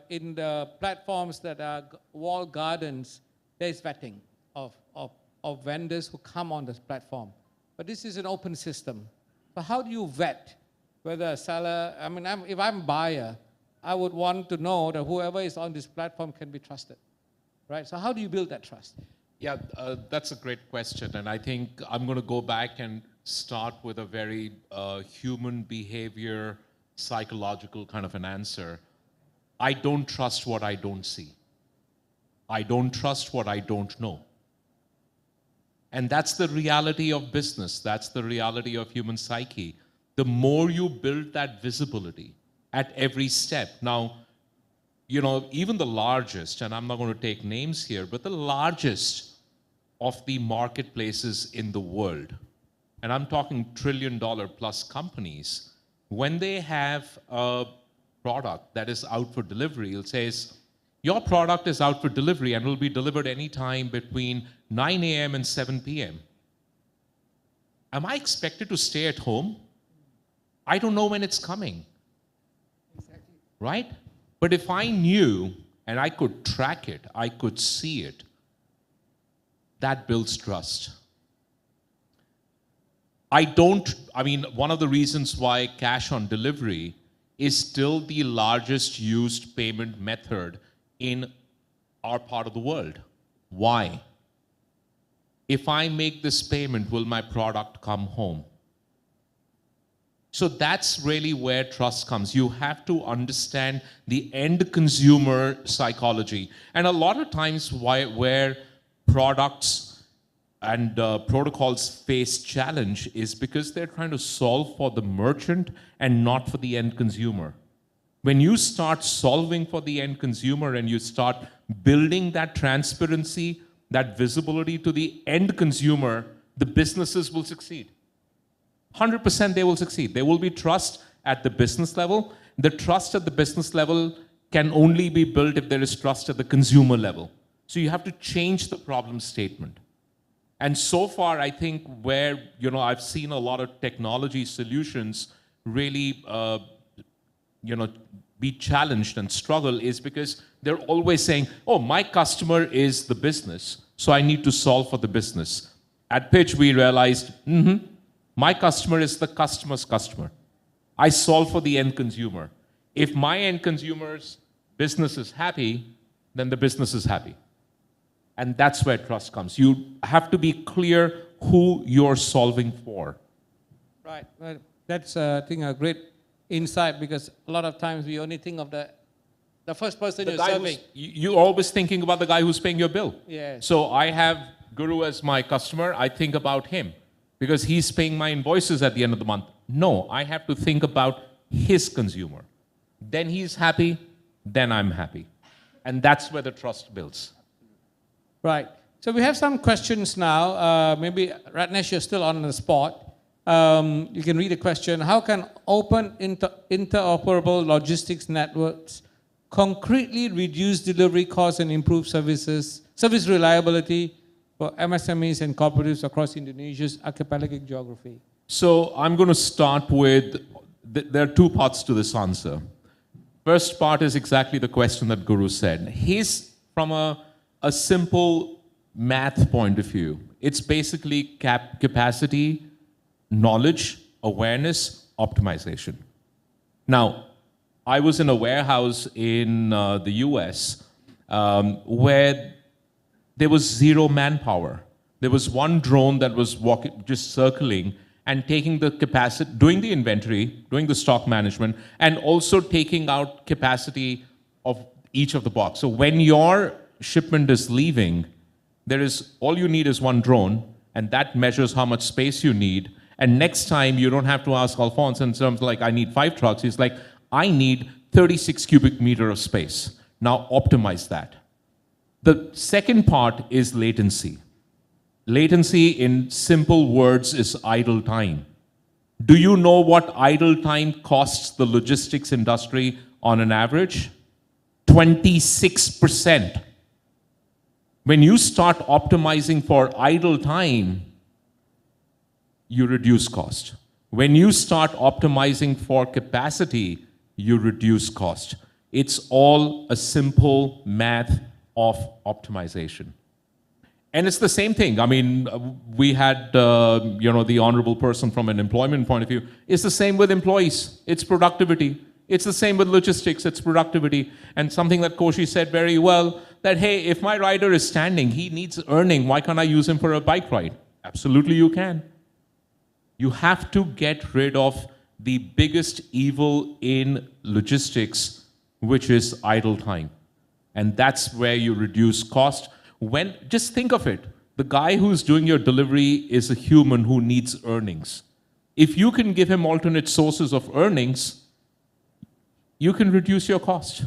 Speaker 4: In the platforms that are walled gardens, there's vetting of vendors who come on this platform. But this is an open system. So how do you vet whether a seller, I mean, if I'm a buyer, I would want to know that whoever is on this platform can be trusted, right? So how do you build that trust?
Speaker 2: Yeah, that's a great question. And I think I'm going to go back and start with a very human behavior, psychological kind of an answer. I don't trust what I don't see. I don't trust what I don't know. And that's the reality of business. That's the reality of human psyche. The more you build that visibility at every step. Now, you know, even the largest, and I'm not going to take names here, but the largest of the marketplaces in the world, and I'm talking $1 trillion plus companies, when they have a product that is out for delivery, it says, your product is out for delivery and will be delivered anytime between 9 a.m. and 7 p.m. Am I expected to stay at home? I don't know when it's coming. Exactly. Right? But if I knew and I could track it, I could see it, that builds trust. One of the reasons why cash on delivery is still the largest used payment method in our part of the world. Why? If I make this payment, will my product come home? So that's really where trust comes. You have to understand the end consumer psychology. And a lot of times where products and protocols face challenge is because they're trying to solve for the merchant and not for the end consumer. When you start solving for the end consumer and you start building that transparency, that visibility to the end consumer, the businesses will succeed. 100% they will succeed. There will be trust at the business level. The trust at the business level can only be built if there is trust at the consumer level. So you have to change the problem statement. And so far, I think where, I've seen a lot of technology solutions really, be challenged and struggle is because they're always saying, oh, my customer is the business, so I need to solve for the business. At Pitch, we realized, my customer is the customer's customer. I solve for the end consumer. If my end consumer's business is happy, then the business is happy. And that's where trust comes. You have to be clear who you're solving for.
Speaker 4: Right. Well, that's, I think, a great insight, because a lot of times we only think of the first person you're serving.
Speaker 2: You're always thinking about the guy who's paying your bill.
Speaker 4: Yes.
Speaker 2: So I have Guru as my customer. I think about him because he's paying my invoices at the end of the month. No, I have to think about his consumer. Then he's happy, then I'm happy. And that's where the trust builds.
Speaker 4: Right. So we have some questions now. Maybe, Ratnesh, you're still on the spot. You can read the question. How can open interoperable logistics networks concretely reduce delivery costs and improve service reliability for MSMEs and cooperatives across Indonesia's archipelagic geography?
Speaker 2: So I'm going to start with, there are two parts to this answer. First part is exactly the question that Guru said. He's from a simple math point of view. It's basically capacity, knowledge, awareness, optimization. Now, I was in a warehouse in the US where there was zero manpower. There was one drone that was just circling and taking the capacity, doing the inventory, doing the stock management, and also taking out capacity of each of the box. So when your shipment is leaving, all you need is one drone, and that measures how much space you need. And next time, you don't have to ask Alphonse in terms of like, I need 5 trucks. He's like, I need 36 cubic meter of space. Now optimize that. The second part is latency. Latency, in simple words, is idle time. Do you know what idle time costs the logistics industry on an average? 26%. When you start optimizing for idle time, you reduce cost. When you start optimizing for capacity, you reduce cost. It's all a simple math of optimization. And it's the same thing. I mean, we had, the honorable person from an employment point of view. It's the same with employees. It's productivity. It's the same with logistics. It's productivity. And something that Koshi said very well, that, hey, if my rider is standing, he needs earning. Why can't I use him for a bike ride? Absolutely you can. You have to get rid of the biggest evil in logistics, which is idle time. And that's where you reduce cost. Just think of it, the guy who's doing your delivery is a human who needs earnings. If you can give him alternate sources of earnings, you can reduce your cost.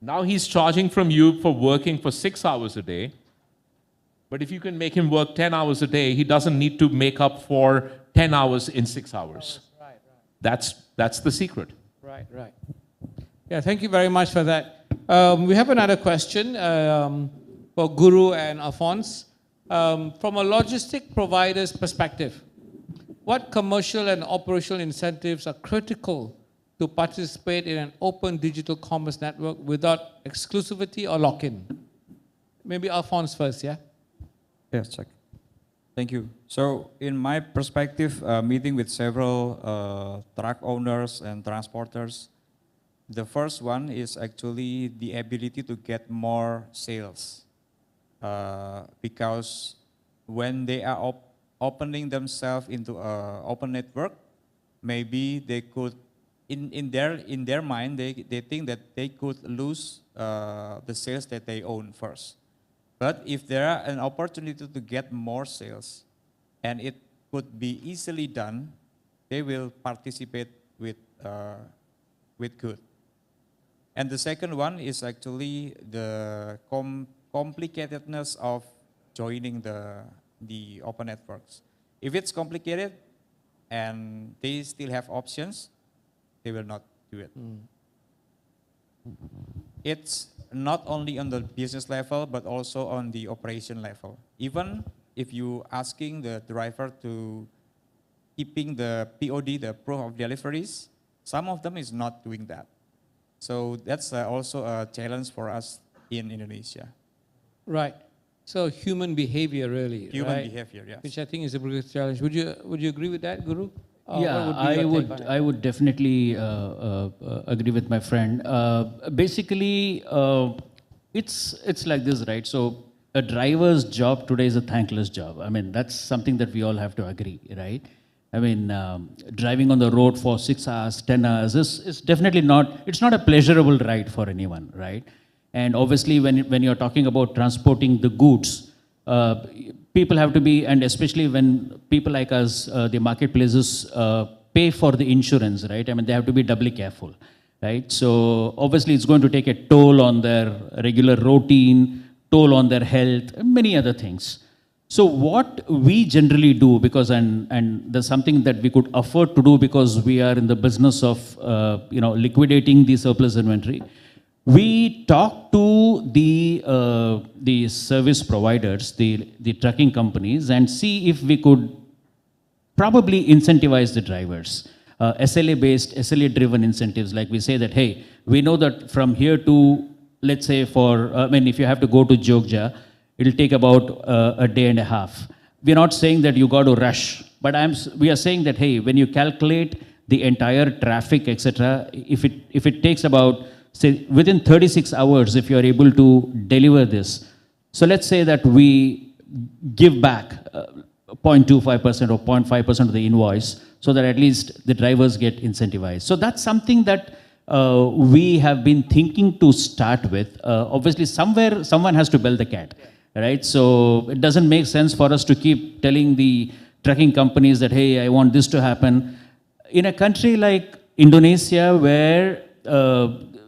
Speaker 2: Now he's charging from you for working for 6 hours a day, but if you can make him work 10 hours a day, he doesn't need to make up for 10 hours in 6 hours.
Speaker 4: Right.
Speaker 2: That's the secret.
Speaker 4: Right. Yeah, thank you very much for that. We have another question for Guru and Alphonse. From a logistic provider's perspective, what commercial and operational incentives are critical to participate in an open digital commerce network without exclusivity or lock-in? Maybe Alphonse first, yeah?
Speaker 7: Yes, check. Thank you. So in my perspective, meeting with several truck owners and transporters, the first one is actually the ability to get more sales. Because when they are opening themselves into an open network, maybe they could, in their mind, they think that they could lose the sales that they own first. But if there are an opportunity to get more sales, and it could be easily done, they will participate with good. And the second one is actually the complicatedness of joining the open networks. If it's complicated and they still have options, they will not do it. It's not only on the business level, but also on the operation level. Even if you asking the driver to keeping the POD, the proof of deliveries, some of them is not doing that. So that's also a challenge for us in Indonesia.
Speaker 4: Right. So human behavior, really.
Speaker 7: Human
Speaker 4: right?
Speaker 7: behavior, yes.
Speaker 4: Which I think is a big challenge. Would you agree with that, Guru?
Speaker 6: Yeah, I would definitely agree with my friend. Basically, it's like this, right? So a driver's job today is a thankless job. I mean, that's something that we all have to agree, right? I mean, driving on the road for 6 hours, 10 hours is definitely it's not a pleasurable ride for anyone, right? And obviously, when you're talking about transporting the goods, people have to be, and especially when people like us, the marketplaces, pay for the insurance, right? I mean, they have to be doubly careful, right? So obviously, it's going to take a toll on their regular routine, toll on their health, and many other things. So what we generally do, because and there's something that we could afford to do because we are in the business of liquidating the surplus inventory. We talk to the service providers, the trucking companies, and see if we could probably incentivize the drivers. SLA-based, SLA-driven incentives, like we say that, hey, we know that from here to, let's say if you have to go to Jogja, it'll take about a day and a half. We're not saying that you got to rush, but we are saying that, hey, when you calculate the entire traffic, etc., if it takes about, say, within 36 hours, if you are able to deliver this, so let's say that we give back 0.25% or 0.5% of the invoice, so that at least the drivers get incentivized. So that's something that we have been thinking to start with. Obviously, somewhere someone has to bell the cat. Right? So it doesn't make sense for us to keep telling the trucking companies that, hey, I want this to happen. In a country like Indonesia, where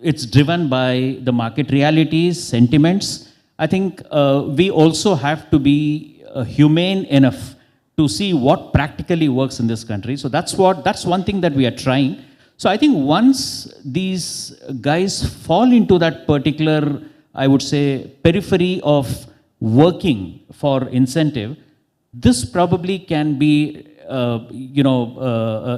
Speaker 6: it's driven by the market realities, sentiments, I think we also have to be humane enough to see what practically works in this country. So that's one thing that we are trying. So I think once these guys fall into that particular, I would say, periphery of working for incentive, this probably can be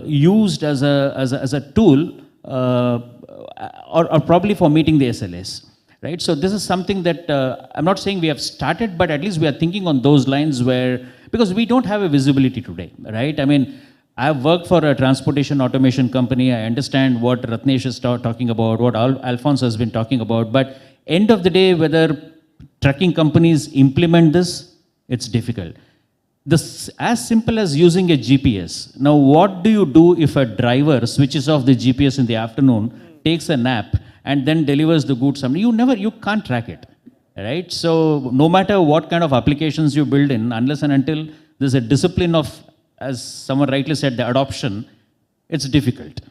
Speaker 6: used as a tool or probably for meeting the SLAs. right? So this is something that I'm not saying we have started, but at least we are thinking on those lines where, because we don't have a visibility today, right? I mean, I've worked for a transportation automation company. I understand what Ratnesh is talking about, what Alphonse has been talking about, but end of the day, whether trucking companies implement this, it's difficult. This as simple as using a GPS. Now, what do you do if a driver switches off the GPS in the afternoon, takes a nap, and then delivers the goods? You can't track it, right? So no matter what kind of applications you build in, unless and until there's a discipline of, as someone rightly said, the adoption, it's difficult,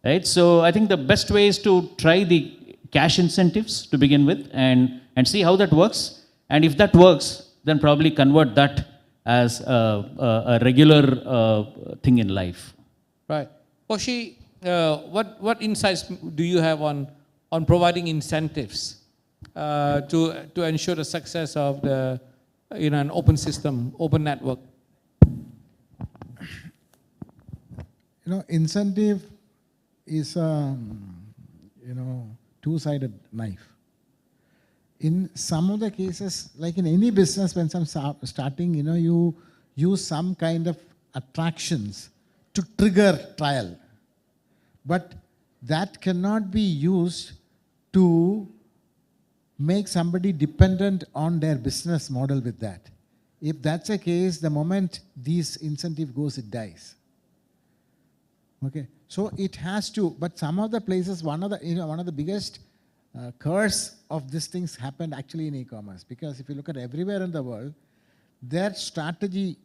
Speaker 6: right? So I think the best way is to try the cash incentives to begin with and see how that works. And if that works, then probably convert that as a regular thing in life.
Speaker 4: Right. Koshi, what insights do you have on providing incentives to ensure the success of the an open system, open network?
Speaker 5: Incentive is a two-sided knife. In some of the cases, like in any business, when some starting, you use some kind of attractions to trigger trial. But that cannot be used to make somebody dependent on their business model with that. If that's the case, the moment these incentive goes, it dies. Okay, so it has to, but some of the places, one of the biggest curse of these things happened actually in e-commerce, because if you look at everywhere in the world, their strategy,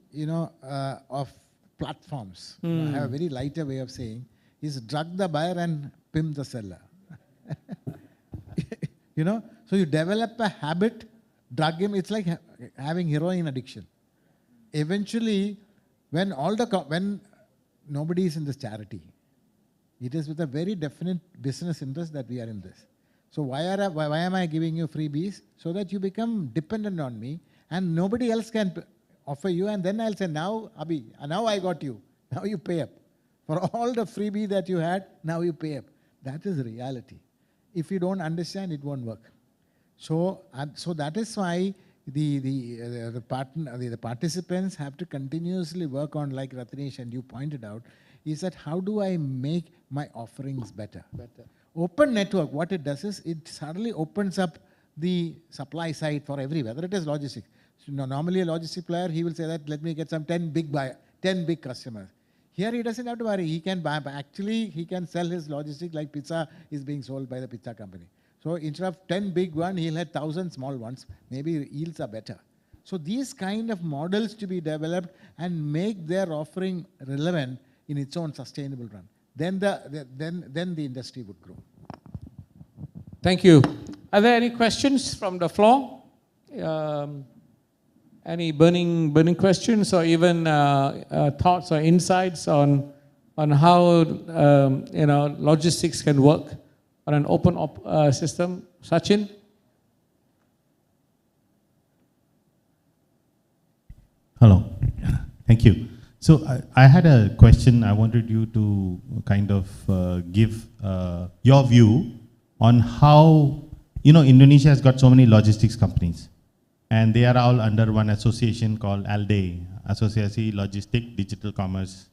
Speaker 5: of platforms, I have a very lighter way of saying, is drug the buyer and pimp the seller. So you develop a habit, drug him. It's like having heroin addiction. Eventually, when nobody is in this charity, it is with a very definite business interest that we are in this. So why am I giving you freebies? So that you become dependent on me and nobody else can offer you, and then I'll say, now Abhi, now I got you. Now you pay up. For all the freebie that you had, now you pay up. That is reality. If you don't understand, it won't work. So that is why the participants have to continuously work on, like Ratnesh and you pointed out, is that how do I make my offerings better? Open network, what it does is it suddenly opens up the supply side for everywhere, whether it is logistics. So normally a logistic player, he will say that let me get some 10 big customers. Here he doesn't have to worry. He can buy, actually he can sell his logistics like pizza is being sold by the pizza company. So instead of 10 big ones, he'll have 1,000 small ones. Maybe yields are better. So these kind of models to be developed and make their offering relevant in its own sustainable run. Then the industry would grow.
Speaker 4: Thank you. Are there any questions from the floor? Any burning questions, or even thoughts or insights on how logistics can work on an open system? Sachin?
Speaker 8: Hello. Thank you. So I had a question. I wanted you to kind of give your view on how, Indonesia has got so many logistics companies, and they are all under one association called ALDE, Asosiasi Logistik Digital Commerce,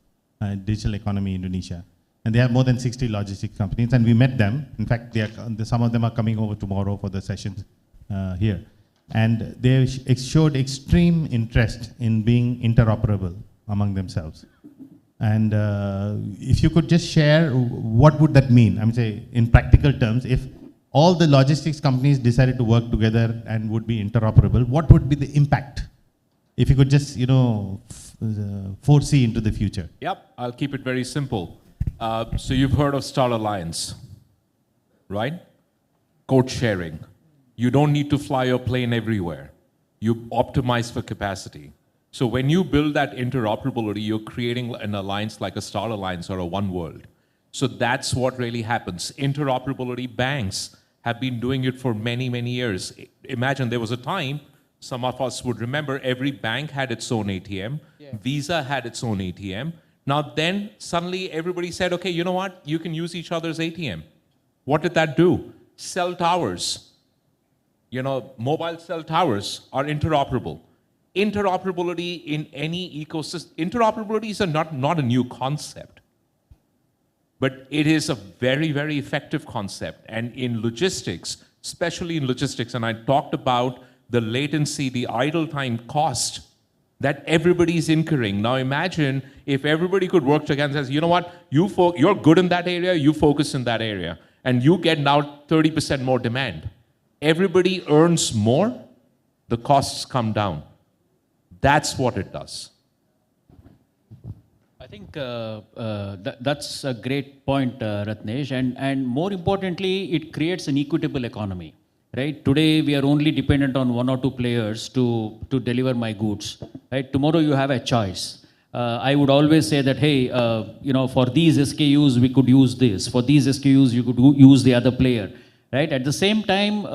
Speaker 8: Digital Economy Indonesia. And they have more than 60 logistics companies, and we met them. In fact, some of them are coming over tomorrow for the sessions here. And they showed extreme interest in being interoperable among themselves. And if you could just share, what would that mean? I'm saying in practical terms, if all the logistics companies decided to work together and would be interoperable, what would be the impact? If you could just, foresee into the future.
Speaker 2: Yep, I'll keep it very simple. So you've heard of Star Alliance, right? Code sharing. You don't need to fly your plane everywhere. You optimize for capacity. So when you build that interoperability, you're creating an alliance like a Star Alliance or a One World. So that's what really happens. Interoperability, banks have been doing it for many, many years. Imagine there was a time, some of us would remember, every bank had its own ATM. Yeah. Visa had its own ATM. Now then, suddenly everybody said, okay, you know what? You can use each other's ATM. What did that do? Cell towers. You know, mobile cell towers are interoperable. Interoperability in any ecosystem, interoperability is not a new concept, but it is a very, very effective concept. And in logistics, especially in logistics, and I talked about the latency, the idle time cost that everybody is incurring. Now imagine if everybody could work together and says, you know what, you're good in that area, you focus in that area, and you get now 30% more demand. Everybody earns more, the costs come down. That's what it does.
Speaker 6: I think that's a great point, Ratnesh. And more importantly, it creates an equitable economy. Right? Today, we are only dependent on one or two players to deliver my goods. Right? Tomorrow, you have a choice. I would always say that, hey, you know, for these SKUs, we could use this. For these SKUs, you could use the other player. Right? At the same time,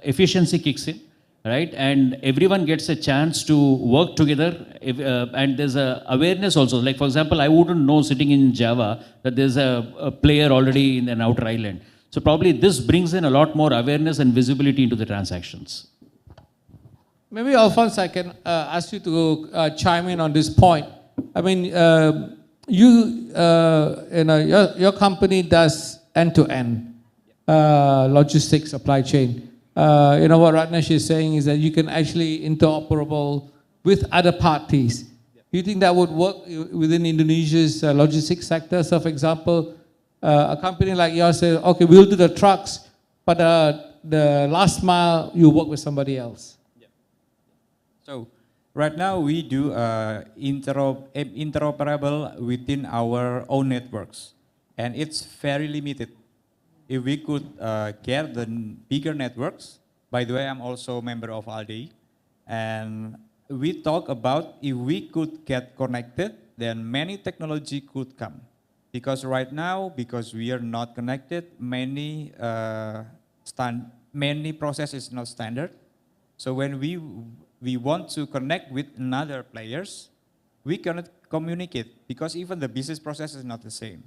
Speaker 6: efficiency kicks in. Right? And everyone gets a chance to work together. And there's a awareness also. Like, for example, I wouldn't know sitting in Java that there's a player already in an outer island. So probably this brings in a lot more awareness and visibility into the transactions.
Speaker 4: Maybe, Alphonse, I can ask you to chime in on this point. I mean, you know, your company does end-to-end logistics supply chain. You know, what Ratnesh is saying is that you can actually interoperable with other parties. Do you think that would work within Indonesia's logistics sector? So, for example, a company like yours says, okay, we'll do the trucks, but the last mile, you work with somebody else.
Speaker 7: Yeah. So right now we do interoperable within our own networks, and it's very limited. If we could get the bigger networks, by the way, I'm also a member of ALDE, and we talk about if we could get connected, then many technology could come. Because right now, because we are not connected, many process is not standard. So when we want to connect with another players, we cannot communicate because even the business process is not the same.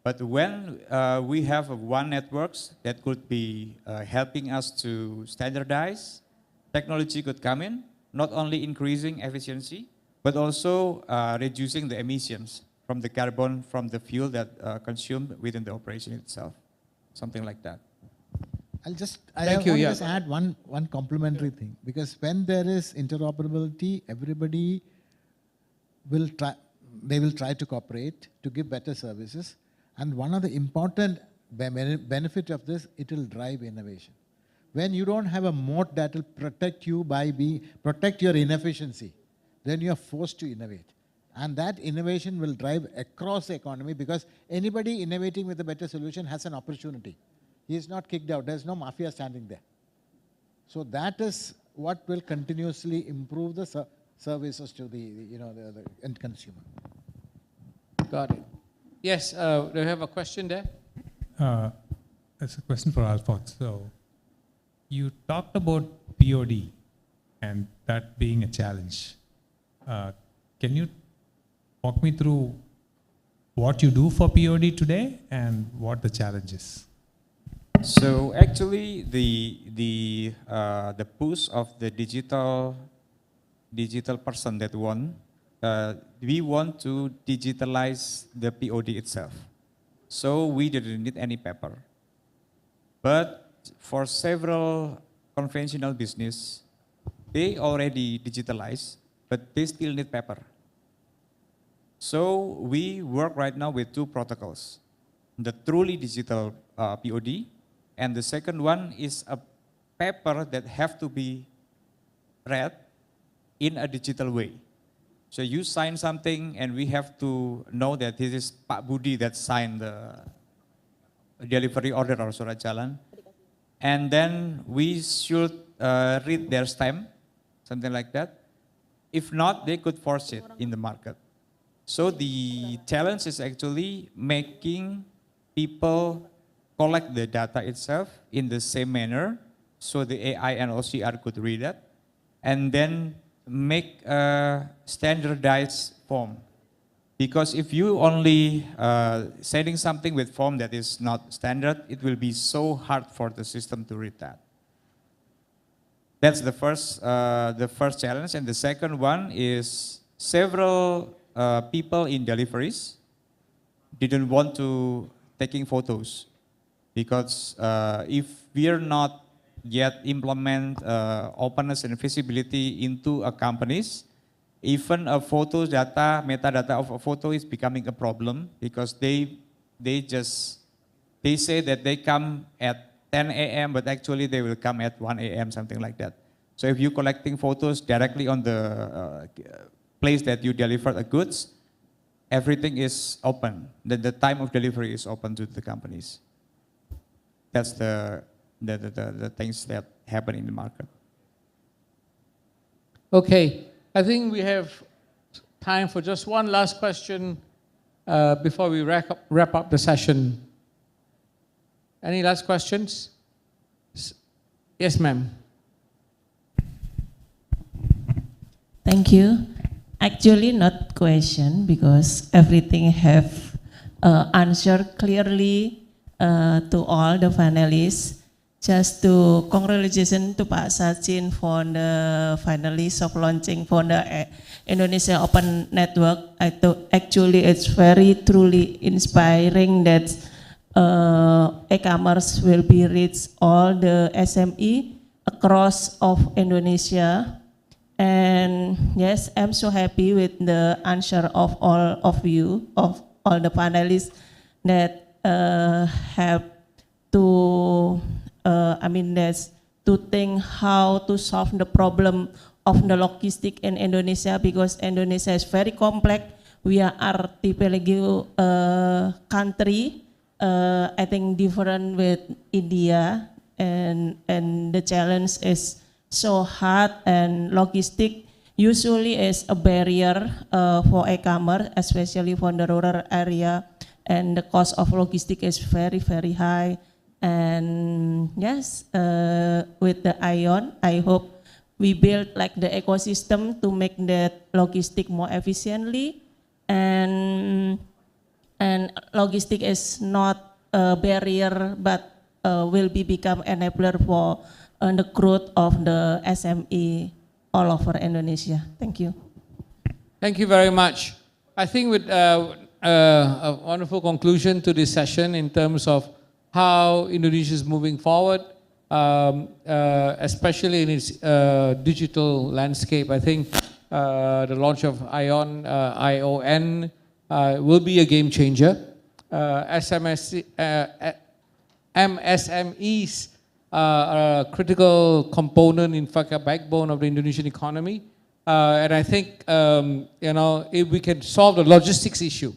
Speaker 7: But when we have one networks that could be helping us to standardize, technology could come in, not only increasing efficiency, but also reducing the emissions from the carbon from the fuel that consumed within the operation itself, something like that.
Speaker 5: I want to just add one complementary thing, because when there is interoperability, everybody will try to cooperate to give better services. And one of the important benefit of this, it will drive innovation. When you don't have a moat that will protect you protect your inefficiency, then you are forced to innovate. And that innovation will drive across the economy, because anybody innovating with a better solution has an opportunity. He is not kicked out. There's no mafia standing there. So that is what will continuously improve the services to the end consumer.
Speaker 4: Got it. Yes, do you have a question there?
Speaker 9: It's a question for Alphonse. So you talked about POD and that being a challenge. Can you walk me through what you do for POD today and what the challenge is?
Speaker 7: So actually, the push of the digital person that won, we want to digitalize the POD itself. So we didn't need any paper. But for several conventional business, they already digitalized, but they still need paper. So we work right now with two protocols: the truly digital POD, and the second one is a paper that have to be read in a digital way. So you sign something, and we have to know that this is Pak Budi that signed the delivery order or surat jalan. And then we should read their stamp, something like that. If not, they could force it in the market. So the challenge is actually making people collect the data itself in the same manner, so the AI and OCR could read that, and then make a standardized form. Because if you only sending something with form that is not standard, it will be so hard for the system to read that. That's the first challenge. And the second one is several people in deliveries didn't want to taking photos because if we are not yet implement openness and visibility into a companies, even a photos data, metadata of a photo is becoming a problem because they say that they come at 10 a.m. but actually they will come at 1 a.m. something like that. So if you're collecting photos directly on the place that you deliver the goods, everything is open. The time of delivery is open to the companies. That's the things that happen in the market.
Speaker 4: Okay, I think we have time for just one last question before we wrap up the session. Any last questions? Yes, ma'am.
Speaker 10: Thank you. Actually, not question because everything have answered clearly to all the panelists. Just to congratulations to Pak Sachin for the finalists of launching for the Indonesia Open Network. Actually, it's very truly inspiring that e-commerce will be reach all the SME across of Indonesia. And yes, I'm so happy with the answer of all of you, of all the panelists that have to, that's to think how to solve the problem of the logistic in Indonesia because Indonesia is very complex. We are archipelago country, I think different with India, and the challenge is so hard, and logistic usually is a barrier for e-commerce, especially for the rural area, and the cost of logistic is very, very high. And yes, with the ION, I hope we build like the ecosystem to make that logistic more efficiently, and logistic is not a barrier, but will become enabler for the growth of the SME all over Indonesia. Thank you.
Speaker 4: Thank you very much. I think with a wonderful conclusion to this session in terms of how Indonesia is moving forward, especially in its digital landscape. I think the launch of ION will be a game changer. MSMEs are a critical component, in fact, a backbone of the Indonesian economy. And I think, if we can solve the logistics issue,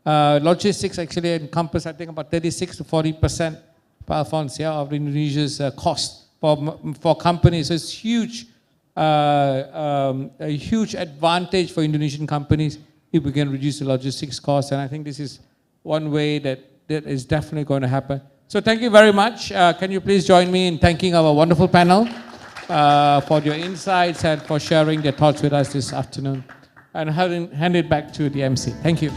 Speaker 4: logistics actually encompass, I think, about 36 to 40%, Alphonse, of Indonesia's cost for companies. So it's huge, a huge advantage for Indonesian companies if we can reduce the logistics costs. And I think this is one way that is definitely going to happen. So thank you very much. Can you please join me in thanking our wonderful panel for your insights and for sharing their thoughts with us this afternoon. And hand it back to the MC. Thank you.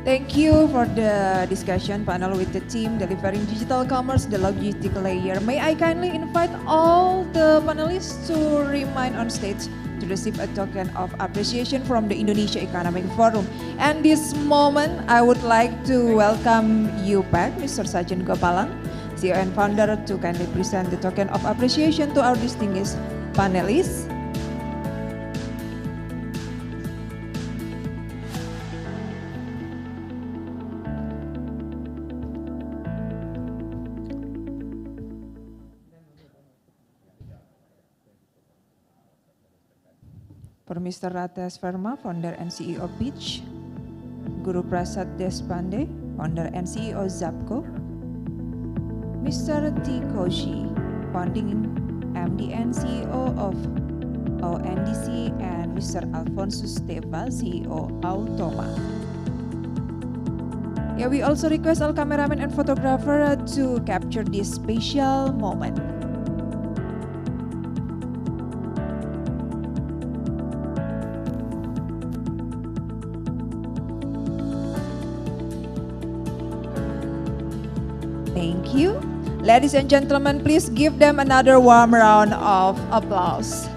Speaker 1: Thank you for the discussion panel with the team delivering digital commerce, the logistic layer. May I kindly invite all the panelists to remain on stage to receive a token of appreciation from the Indonesia Economic Forum. And this moment, I would like to welcome you back, Mr. Sachin Gopalan, CEO and founder, to kindly present the token of appreciation to our distinguished panelists. For Mr. Rates Verma, founder and CEO Pitch, Guru Prasad Deshpande, founder and CEO Zapco, Mr. T. Koshi, founding MD and CEO of ONDC, and Mr. Alfonso Steva, CEO Automa. We also request all cameramen and photographer to capture this special moment. Thank you. Ladies and gentlemen, please give them another warm round of applause.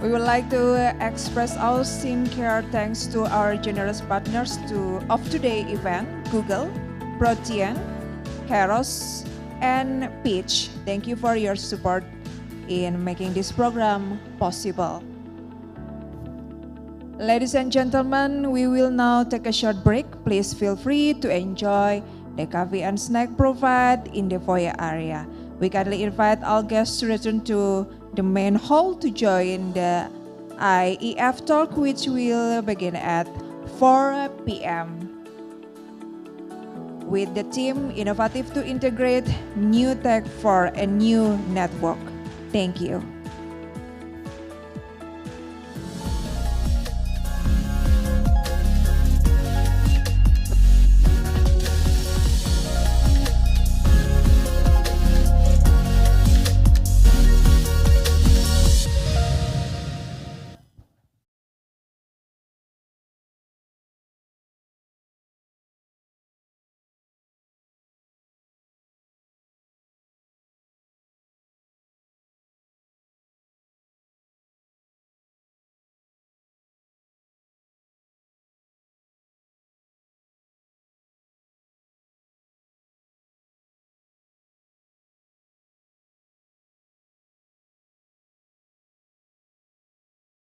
Speaker 1: We would like to express our sincere thanks to our generous partners of today's event, Google, Protean, Keros, and Pitch. Thank you for your support in making this program possible. Ladies and gentlemen, we will now take a short break. Please feel free to enjoy the coffee and snack provided in the foyer area. We kindly invite all guests to return to the main hall to join the IEF talk, which will begin at 4 p.m. with the theme Innovative to Integrate New Tech for a New Network. Thank you.